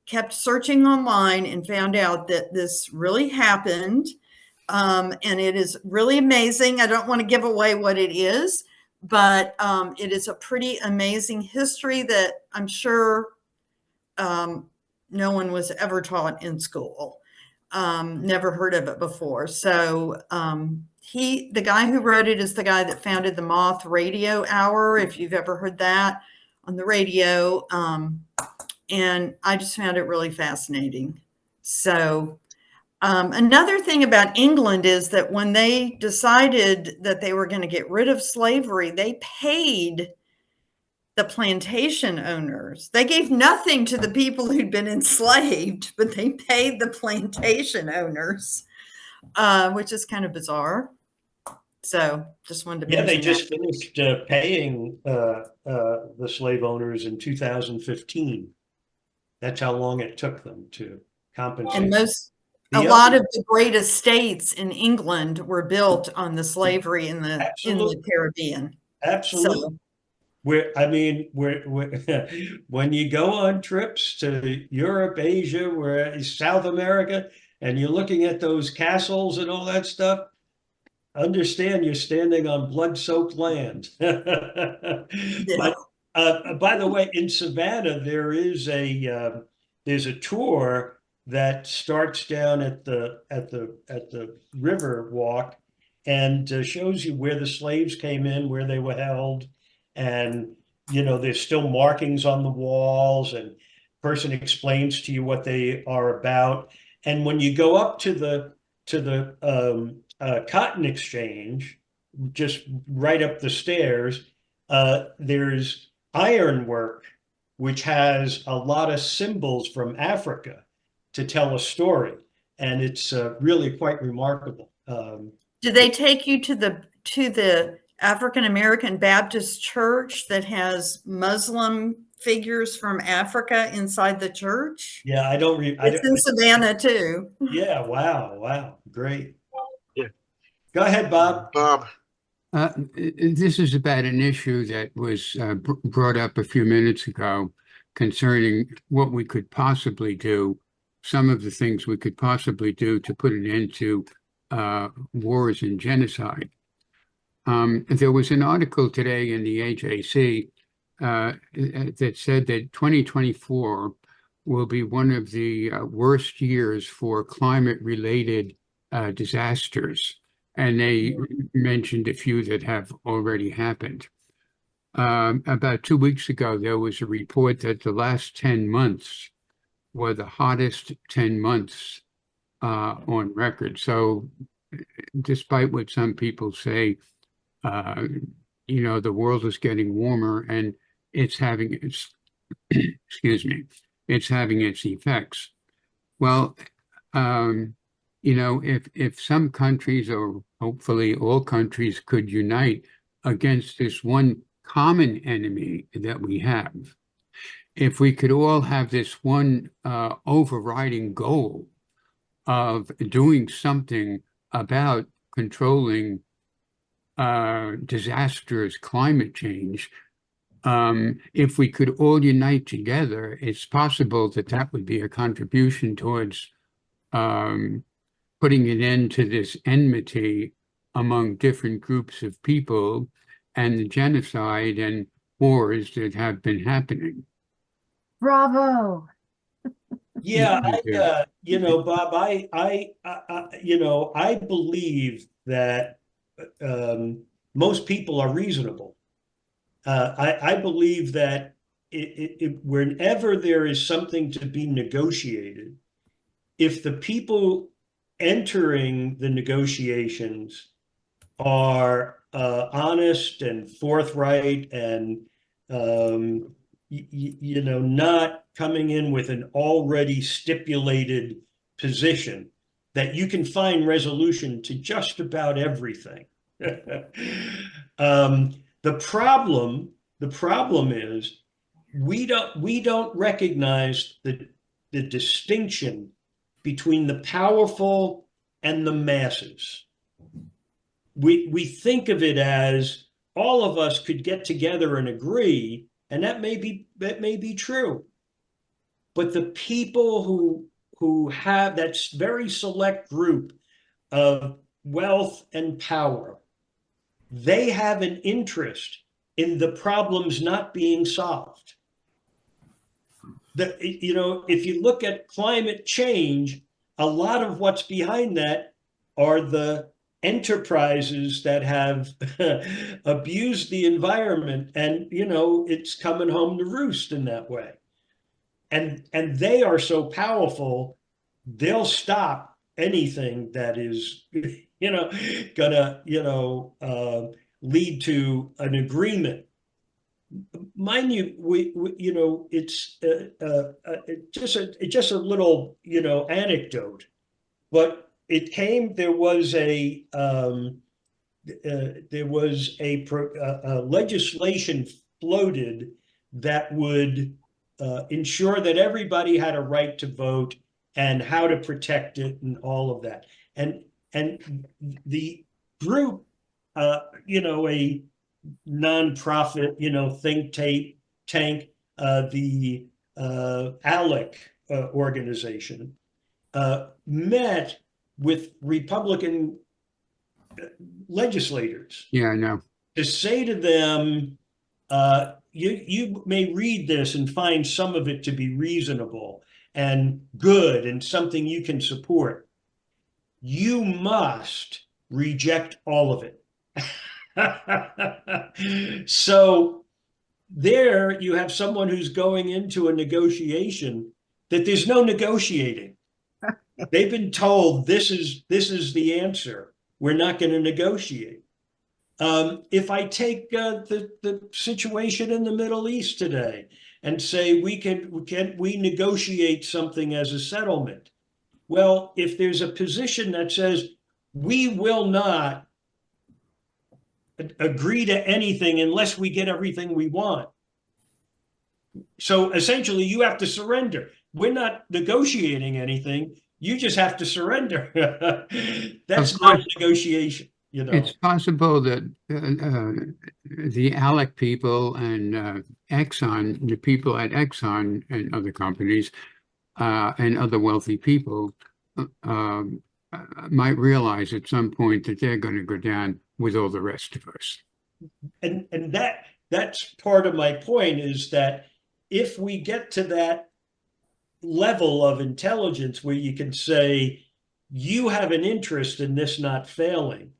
kept searching online and found out that this really happened. And it is really amazing. I don't want to give away what it is, but it is a pretty amazing history that I'm sure no one was ever taught in school. Never heard of it before. So the guy who wrote it is the guy that founded the Moth Radio Hour, if you've ever heard that on the radio. And I just found it really fascinating. So another thing about England is that when they decided that they were going to get rid of slavery, they paid the plantation owners. They gave nothing to the people who'd been enslaved, but they paid the plantation owners, which is kind of bizarre. So just wanted to mention they just finished paying the slave owners in 2015. That's how long it took them to compensate. And a lot of the great estates in England were built on the slavery in the Caribbean. Absolutely. So, when you go on trips to Europe, Asia, South America, and you're looking at those castles and all that stuff, understand you're standing on blood-soaked land. But, by the way, in Savannah, there's a tour that starts down at the river walk and shows you where the slaves came in, where they were held, and there's still markings on the walls, and person explains to you what they are about. And when you go up to the cotton exchange, just right up the stairs, there's ironwork, which has a lot of symbols from Africa to tell a story, and it's really quite remarkable. Do they take you to the African American Baptist Church that has Muslim figures from Africa inside the church? Yeah, It's in Savannah too. Yeah, wow, great. Yeah, go ahead, Bob. This is about an issue that was brought up a few minutes ago concerning what we could possibly do, some of the things we could possibly do to put an end to wars and genocide. There was an article today in the AJC that said that 2024 will be one of the worst years for climate-related disasters. And they mentioned a few that have already happened. About 2 weeks ago, there was a report that the last 10 months were the hottest 10 months on record. So despite what some people say, you know, the world is getting warmer and it's having its, excuse me, it's having its effects. Well, you know, if some countries, or hopefully all countries, could unite against this one common enemy that we have, if we could all have this one overriding goal of doing something about controlling disastrous climate change, if we could all unite together, it's possible that that would be a contribution towards putting an end to this enmity among different groups of people and the genocide and wars that have been happening. Bravo. Yeah, you know, Bob, you know, I believe that most people are reasonable. I believe that whenever there is something to be negotiated, if the people entering the negotiations are honest and forthright and you know, not coming in with an already stipulated position, that you can find resolution to just about everything. The problem is we don't recognize the distinction between the powerful and the masses. We think of it as all of us could get together and agree, and that may be true. But the people who have that very select group of wealth and power, they have an interest in the problems not being solved. You know, if you look at climate change, a lot of what's behind that are the enterprises that have abused the environment, and you know, it's coming home to roost in that way. And they are so powerful, they'll stop anything that is, you know, gonna, you know, lead to an agreement. Mind you, we you know, it's just a little, you know, anecdote, but there was a legislation floated that would ensure that everybody had a right to vote and how to protect it and all of that. And the group, you know, a nonprofit, you know, think tank, the ALEC organization, met with Republican legislators. Yeah, I know. To say to them, you may read this and find some of it to be reasonable and good and something you can support. You must reject all of it. So there you have someone who's going into a negotiation that there's no negotiating. They've been told this is the answer. We're not going to negotiate. If I take the situation in the Middle East today and say we negotiate something as a settlement? Well, if there's a position that says we will not agree to anything unless we get everything we want. So essentially you have to surrender. We're not negotiating anything. You just have to surrender. That's not negotiation. You know, it's possible that the ALEC people and Exxon, the people at Exxon and other companies and other wealthy people might realize at some point that they're going to go down with all the rest of us. And that's part of my point, is that if we get to that, level of intelligence where you can say, you have an interest in this not failing.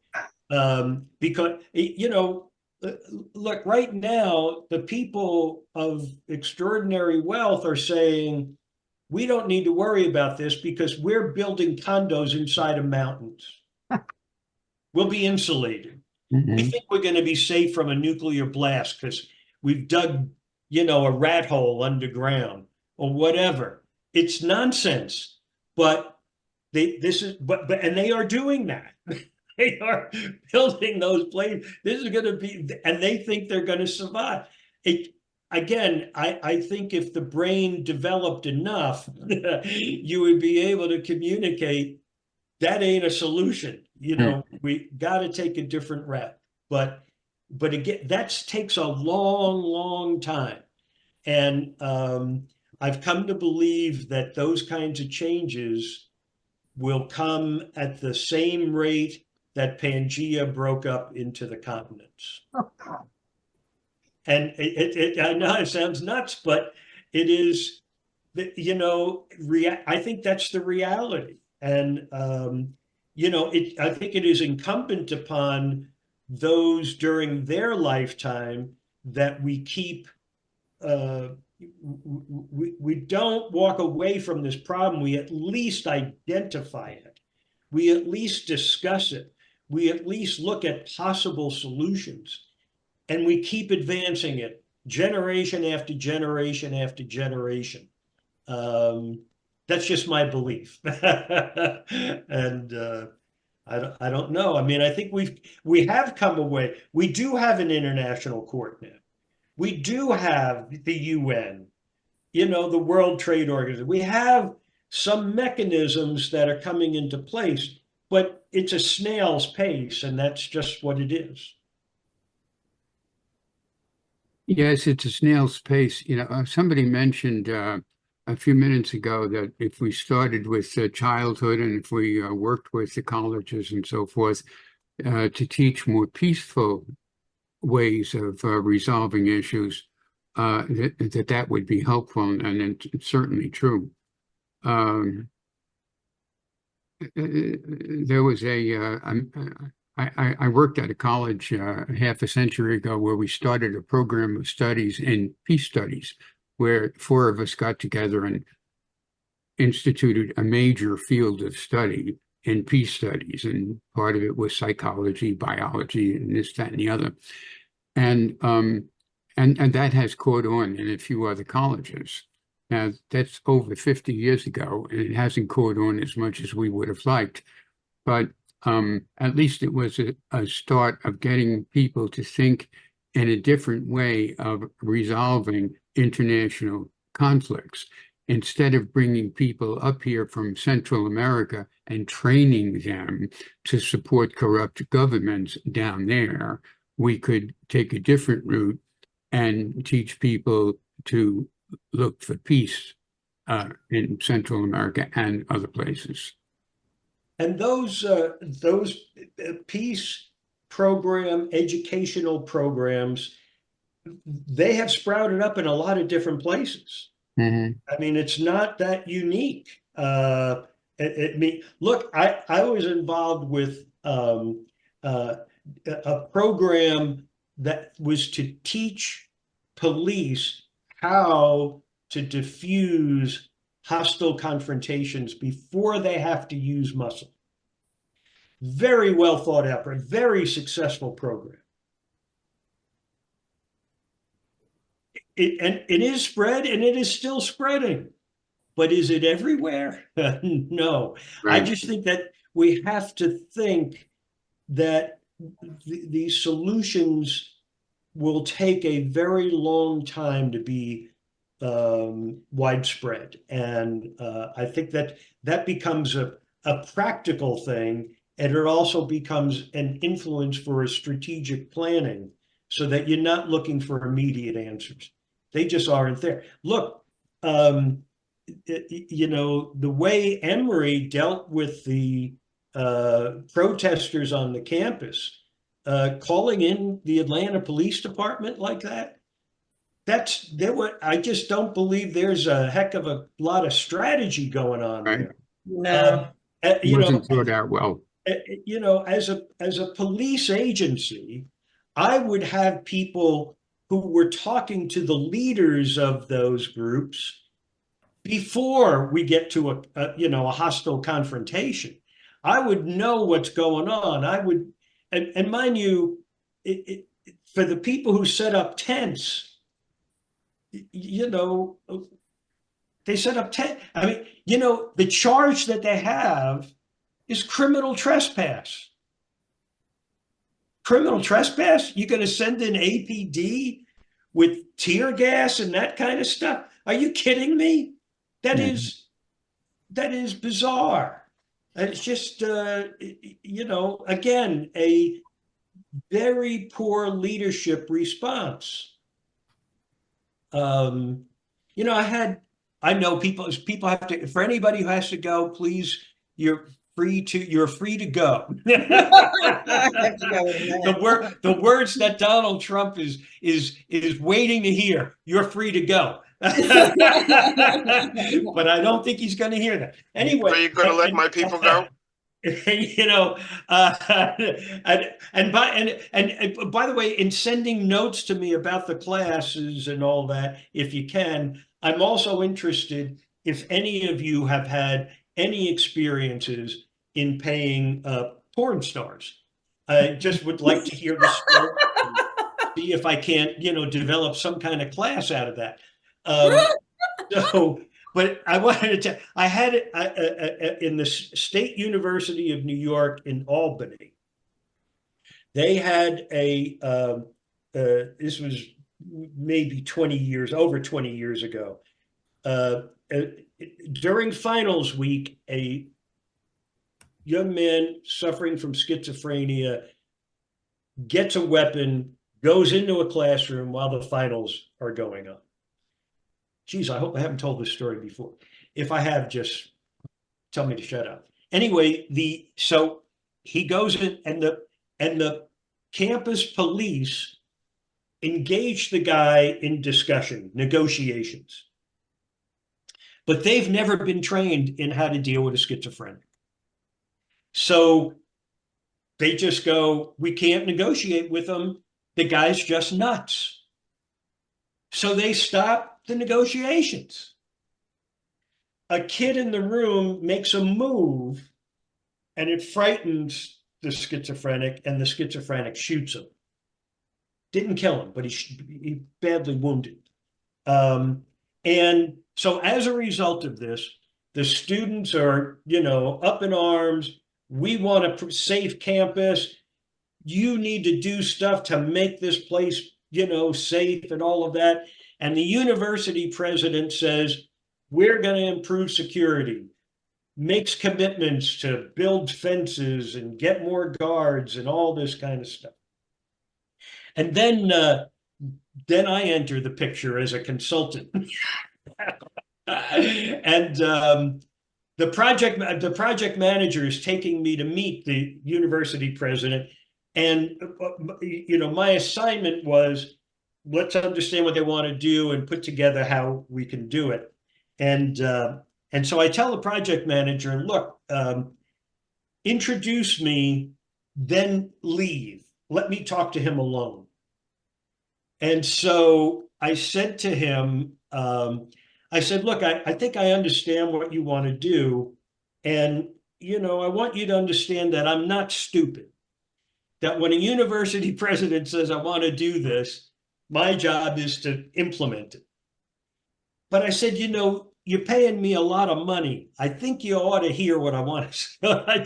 Because, you know, look, right now, the people of extraordinary wealth are saying, we don't need to worry about this because we're building condos inside of mountains. We'll be insulated. We think we're going to be safe from a nuclear blast because we've dug, you know, a rat hole underground or whatever. It's nonsense, but and they are doing that. They are building those planes. This is going to be, and they think they're going to survive. Again, I think if the brain developed enough, you would be able to communicate that ain't a solution. You know, we got to take a different route. But again, that takes a long, long time. And I've come to believe that those kinds of changes will come at the same rate that Pangea broke up into the continents. And I know it sounds nuts, but it is, you know, I think that's the reality. And, you know, I think it is incumbent upon those during their lifetime that we keep, we don't walk away from this problem. We at least identify it. We at least discuss it. We at least look at possible solutions. And we keep advancing it generation after generation after generation. That's just my belief. And I don't know. I mean, I think we have come away. We do have an international court now. We do have the UN, you know, the World Trade Organization. We have some mechanisms that are coming into place, but it's a snail's pace, and that's just what it is. Yes, it's a snail's pace. You know, somebody mentioned a few minutes ago that if we started with childhood and if we worked with the colleges and so forth to teach more peaceful ways of resolving issues, that would be helpful, and it's certainly true. There was I worked at a college half a century ago where we started a program of studies in peace studies, where 4 of us got together and instituted a major field of study in peace studies. And part of it was psychology, biology, and this, that, and the other. And that has caught on in a few other colleges. Now, that's over 50 years ago, and it hasn't caught on as much as we would have liked. But at least it was a start of getting people to think in a different way of resolving international conflicts. Instead of bringing people up here from Central America and training them to support corrupt governments down there, we could take a different route and teach people to look for peace in Central America and other places. And those peace program, educational programs, they have sprouted up in a lot of different places. I mean, it's not that unique. Look, I was involved with a program that was to teach police how to diffuse hostile confrontations before they have to use muscle. Very well thought out, a very successful program. And it is spread, and it is still spreading. But is it everywhere? No. Right. I just think that we have to think that these solutions will take a very long time to be widespread. And I think that becomes a practical thing, and it also becomes an influence for a strategic planning so that you're not looking for immediate answers. They just aren't there. Look, you know, the way Emory dealt with the protesters on the campus, calling in the Atlanta Police Department like that, I just don't believe there's a heck of a lot of strategy going on Right. there. No. You know, Wasn't thought out well. you know, as a police agency, I would have people who were talking to the leaders of those groups before we get to a hostile confrontation. I would know what's going on. I would, and mind you, for the people who set up tents, you know, they set up tent. I mean, you know, the charge that they have is criminal trespass. Criminal trespass? You're going to send in APD with tear gas and that kind of stuff? Are you kidding me? That is bizarre. It's just, you know, again, a very poor leadership response. You know, I know people have to, for anybody who has to go, please, you're free to go. The words that Donald Trump is waiting to hear, you're free to go. But I don't think he's going to hear that. Anyway, are you going to let my people go? You know, and by the way, in sending notes to me about the classes and all that, if you can, I'm also interested if any of you have had any experiences in paying porn stars. I just would like to hear the story, see if I can't, you know, develop some kind of class out of that. But I wanted to, I had it in the State University of New York in Albany. They had this was maybe over 20 years ago. During finals week, a young man suffering from schizophrenia gets a weapon, goes into a classroom while the finals are going on. Geez, I hope I haven't told this story before. If I have, just tell me to shut up. Anyway, so he goes in, and the campus police engage the guy in discussion, negotiations. But they've never been trained in how to deal with a schizophrenic. So they just go, we can't negotiate with him. The guy's just nuts. So they stop the negotiations. A kid in the room makes a move and it frightens the schizophrenic, and the schizophrenic shoots him. Didn't kill him, but he badly wounded. And so as a result of this, the students are, you know, up in arms. We want a safe campus. You need to do stuff to make this place, you know, safe and all of that. And the university president says, we're going to improve security, makes commitments to build fences and get more guards and all this kind of stuff. And then I enter the picture as a consultant. And the project manager is taking me to meet the university president. And, you know, my assignment was, let's understand what they want to do and put together how we can do it. And so I tell the project manager, look, introduce me, then leave. Let me talk to him alone. And so I said to him, I said, look, I think I understand what you want to do. And, you know, I want you to understand that I'm not stupid. That when a university president says, I want to do this, my job is to implement it. But I said, you know, you're paying me a lot of money. I think you ought to hear what I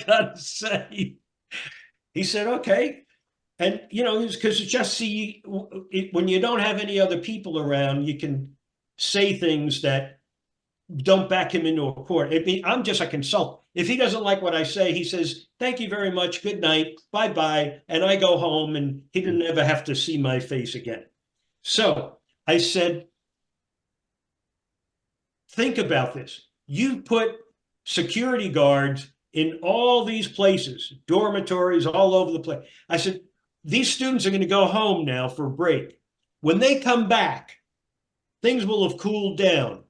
gotta say. He said, okay. And, you know, because it's just, when you don't have any other people around, you can say things that don't back him into a court. I'm just a consultant. If he doesn't like what I say, he says, thank you very much, good night, bye-bye, and I go home, and he didn't ever have to see my face again. So I said, think about this. You put security guards in all these places, dormitories all over the place. I said, these students are going to go home now for a break. When they come back, things will have cooled down.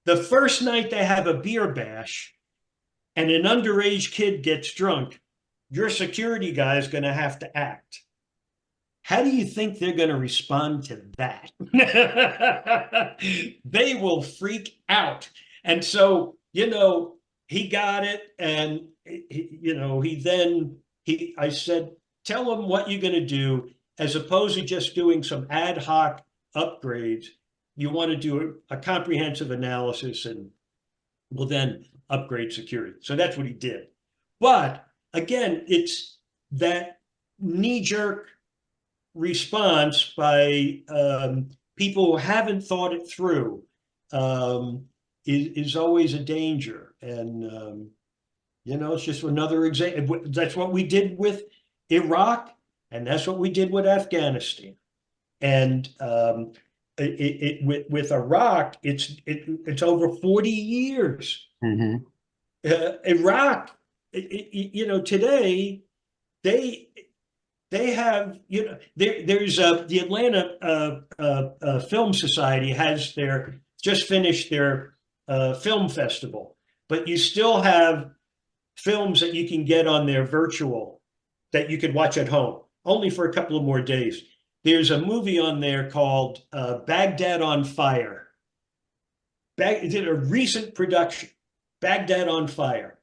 The first night they have a beer bash and an underage kid gets drunk, your security guy is going to have to act. How do you think they're going to respond to that? They will freak out. And so, he got it. And, I said, tell him what you're going to do, as opposed to just doing some ad hoc upgrades. You want to do a comprehensive analysis and will then upgrade security. So that's what he did. But again, it's that knee-jerk response by people who haven't thought it through is always a danger. And, it's just another example. That's what we did with Iraq, and that's what we did with Afghanistan. And with Iraq, it's over 40 years. Mm-hmm. Iraq, today they have, there's the Atlanta Film Society has just finished their film festival, but you still have films that you can get on their virtual that you could watch at home, only for a couple of more days. There's a movie on there called Baghdad on Fire. It's a recent production, Baghdad on Fire.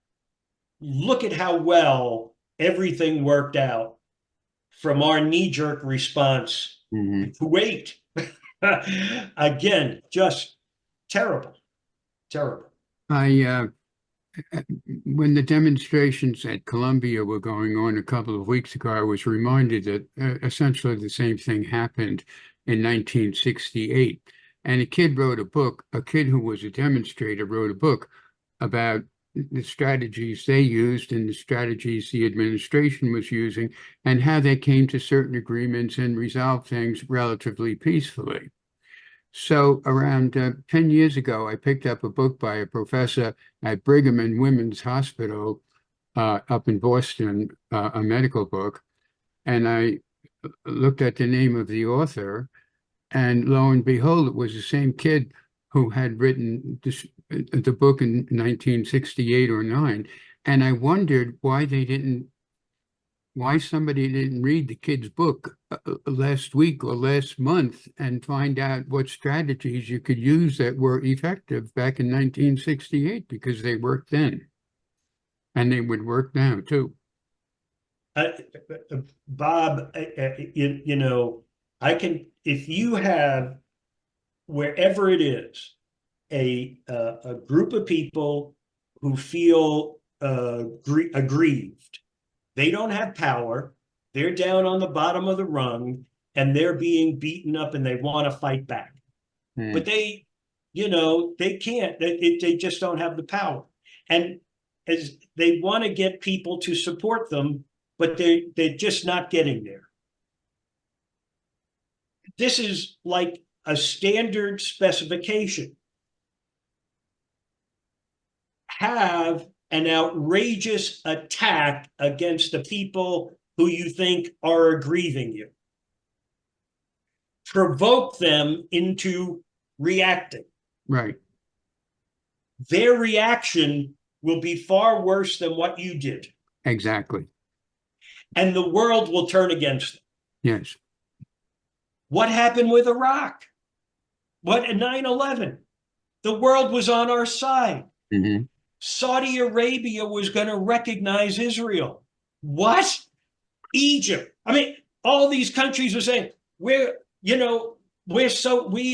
Look at how well everything worked out from our knee-jerk response. Kuwait. Again, just terrible, terrible. When the demonstrations at Columbia were going on a couple of weeks ago, I was reminded that essentially the same thing happened in 1968. And a kid who was a demonstrator wrote a book about the strategies they used and the strategies the administration was using and how they came to certain agreements and resolved things relatively peacefully. So around 10 years ago, I picked up a book by a professor at Brigham and Women's Hospital up in Boston, a medical book, and I looked at the name of the author, and lo and behold, it was the same kid who had written the book in 1968 or 9, and I wondered why somebody didn't read the kid's book last week or last month and find out what strategies you could use that were effective back in 1968, because they worked then and they would work now too. Bob, I can, if you have, wherever it is, a group of people who feel aggrieved, they don't have power, they're down on the bottom of the rung, and they're being beaten up and they want to fight back. But they can't, they just don't have the power. And as they want to get people to support them, but they're just not getting there. This is like a standard specification. Have an outrageous attack against the people who you think are aggrieving you. Provoke them into reacting. Right. Their reaction will be far worse than what you did. Exactly. And the world will turn against them. Yes. What happened with Iraq? What at 9/11? The world was on our side. Mm-hmm. Saudi Arabia was going to recognize Israel. What? Egypt. I mean, all these countries were saying, we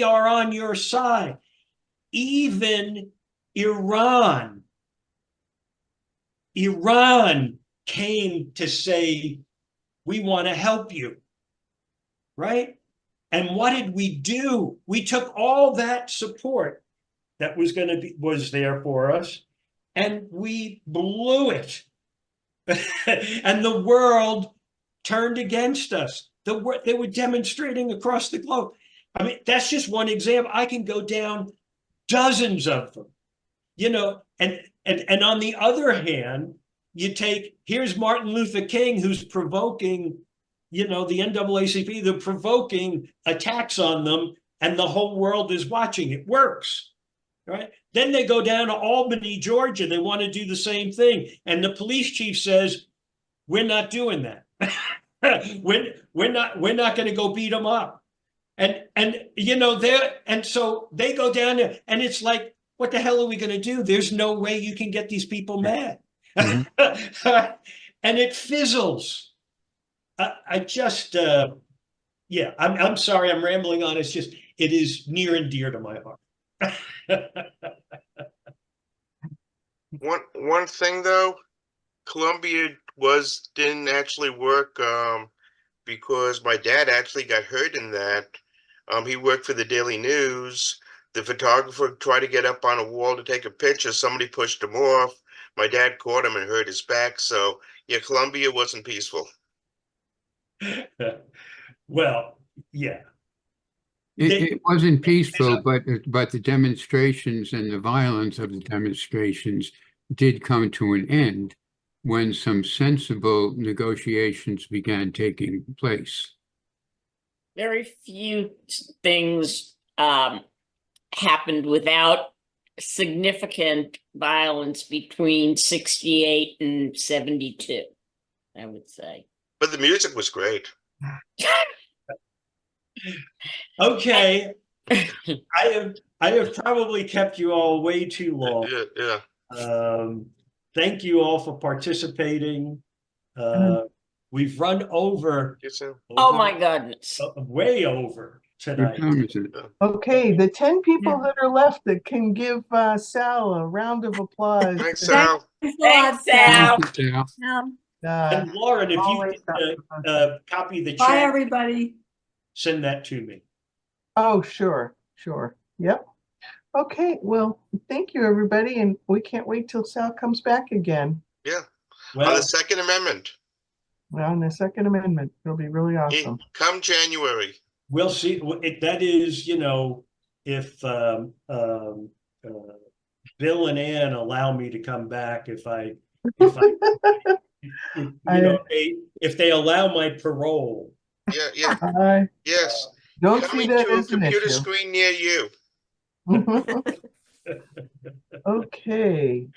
are on your side. Even Iran came to say, we want to help you, right? And what did we do? We took all that support that was there for us, and we blew it. And the world turned against us. They were demonstrating across the globe. I mean, that's just one example. I can go down dozens of them, and on the other hand, here's Martin Luther King, who's provoking, the NAACP, they're provoking attacks on them and the whole world is watching. It works, right? Then they go down to Albany, Georgia. They want to do the same thing. And the police chief says, we're not doing that. we're not going to go beat them up. And you know, and so they go down there, and it's like, what the hell are we going to do? There's no way you can get these people mad. And it fizzles. I just, yeah, I'm sorry, I'm rambling on. It's just, it is near and dear to my heart. One thing though, Columbia didn't actually work because my dad actually got hurt in that. He worked for the Daily News. The photographer tried to get up on a wall to take a picture. Somebody pushed him off. My dad caught him and hurt his back. So yeah, Columbia wasn't peaceful. Well, yeah. It wasn't peaceful, but the demonstrations and the violence of the demonstrations did come to an end when some sensible negotiations began taking place. Very few things happened without significant violence between 68 and 72, I would say. But the music was great. Okay. I have probably kept you all way too long. Yeah. Thank you all for participating. We've run over. Oh my goodness. Way over tonight. Okay, the 10 people that are left that can give Sal a round of applause. Thanks, Sal. Thanks, Sal. And Lauren, if you could copy the chat. Bye, everybody. Send that to me. Oh, sure. Yep. Okay, well, thank you, everybody, and we can't wait till Sal comes back again. Yeah. On the Second Amendment. Well, on the Second Amendment, it'll be really awesome. Come January. We'll see. That is, you know, if Bill and Ann allow me to come back, if they allow my parole. Yeah. Yes. Don't Coming see that to a as an computer issue. screen near you. Okay.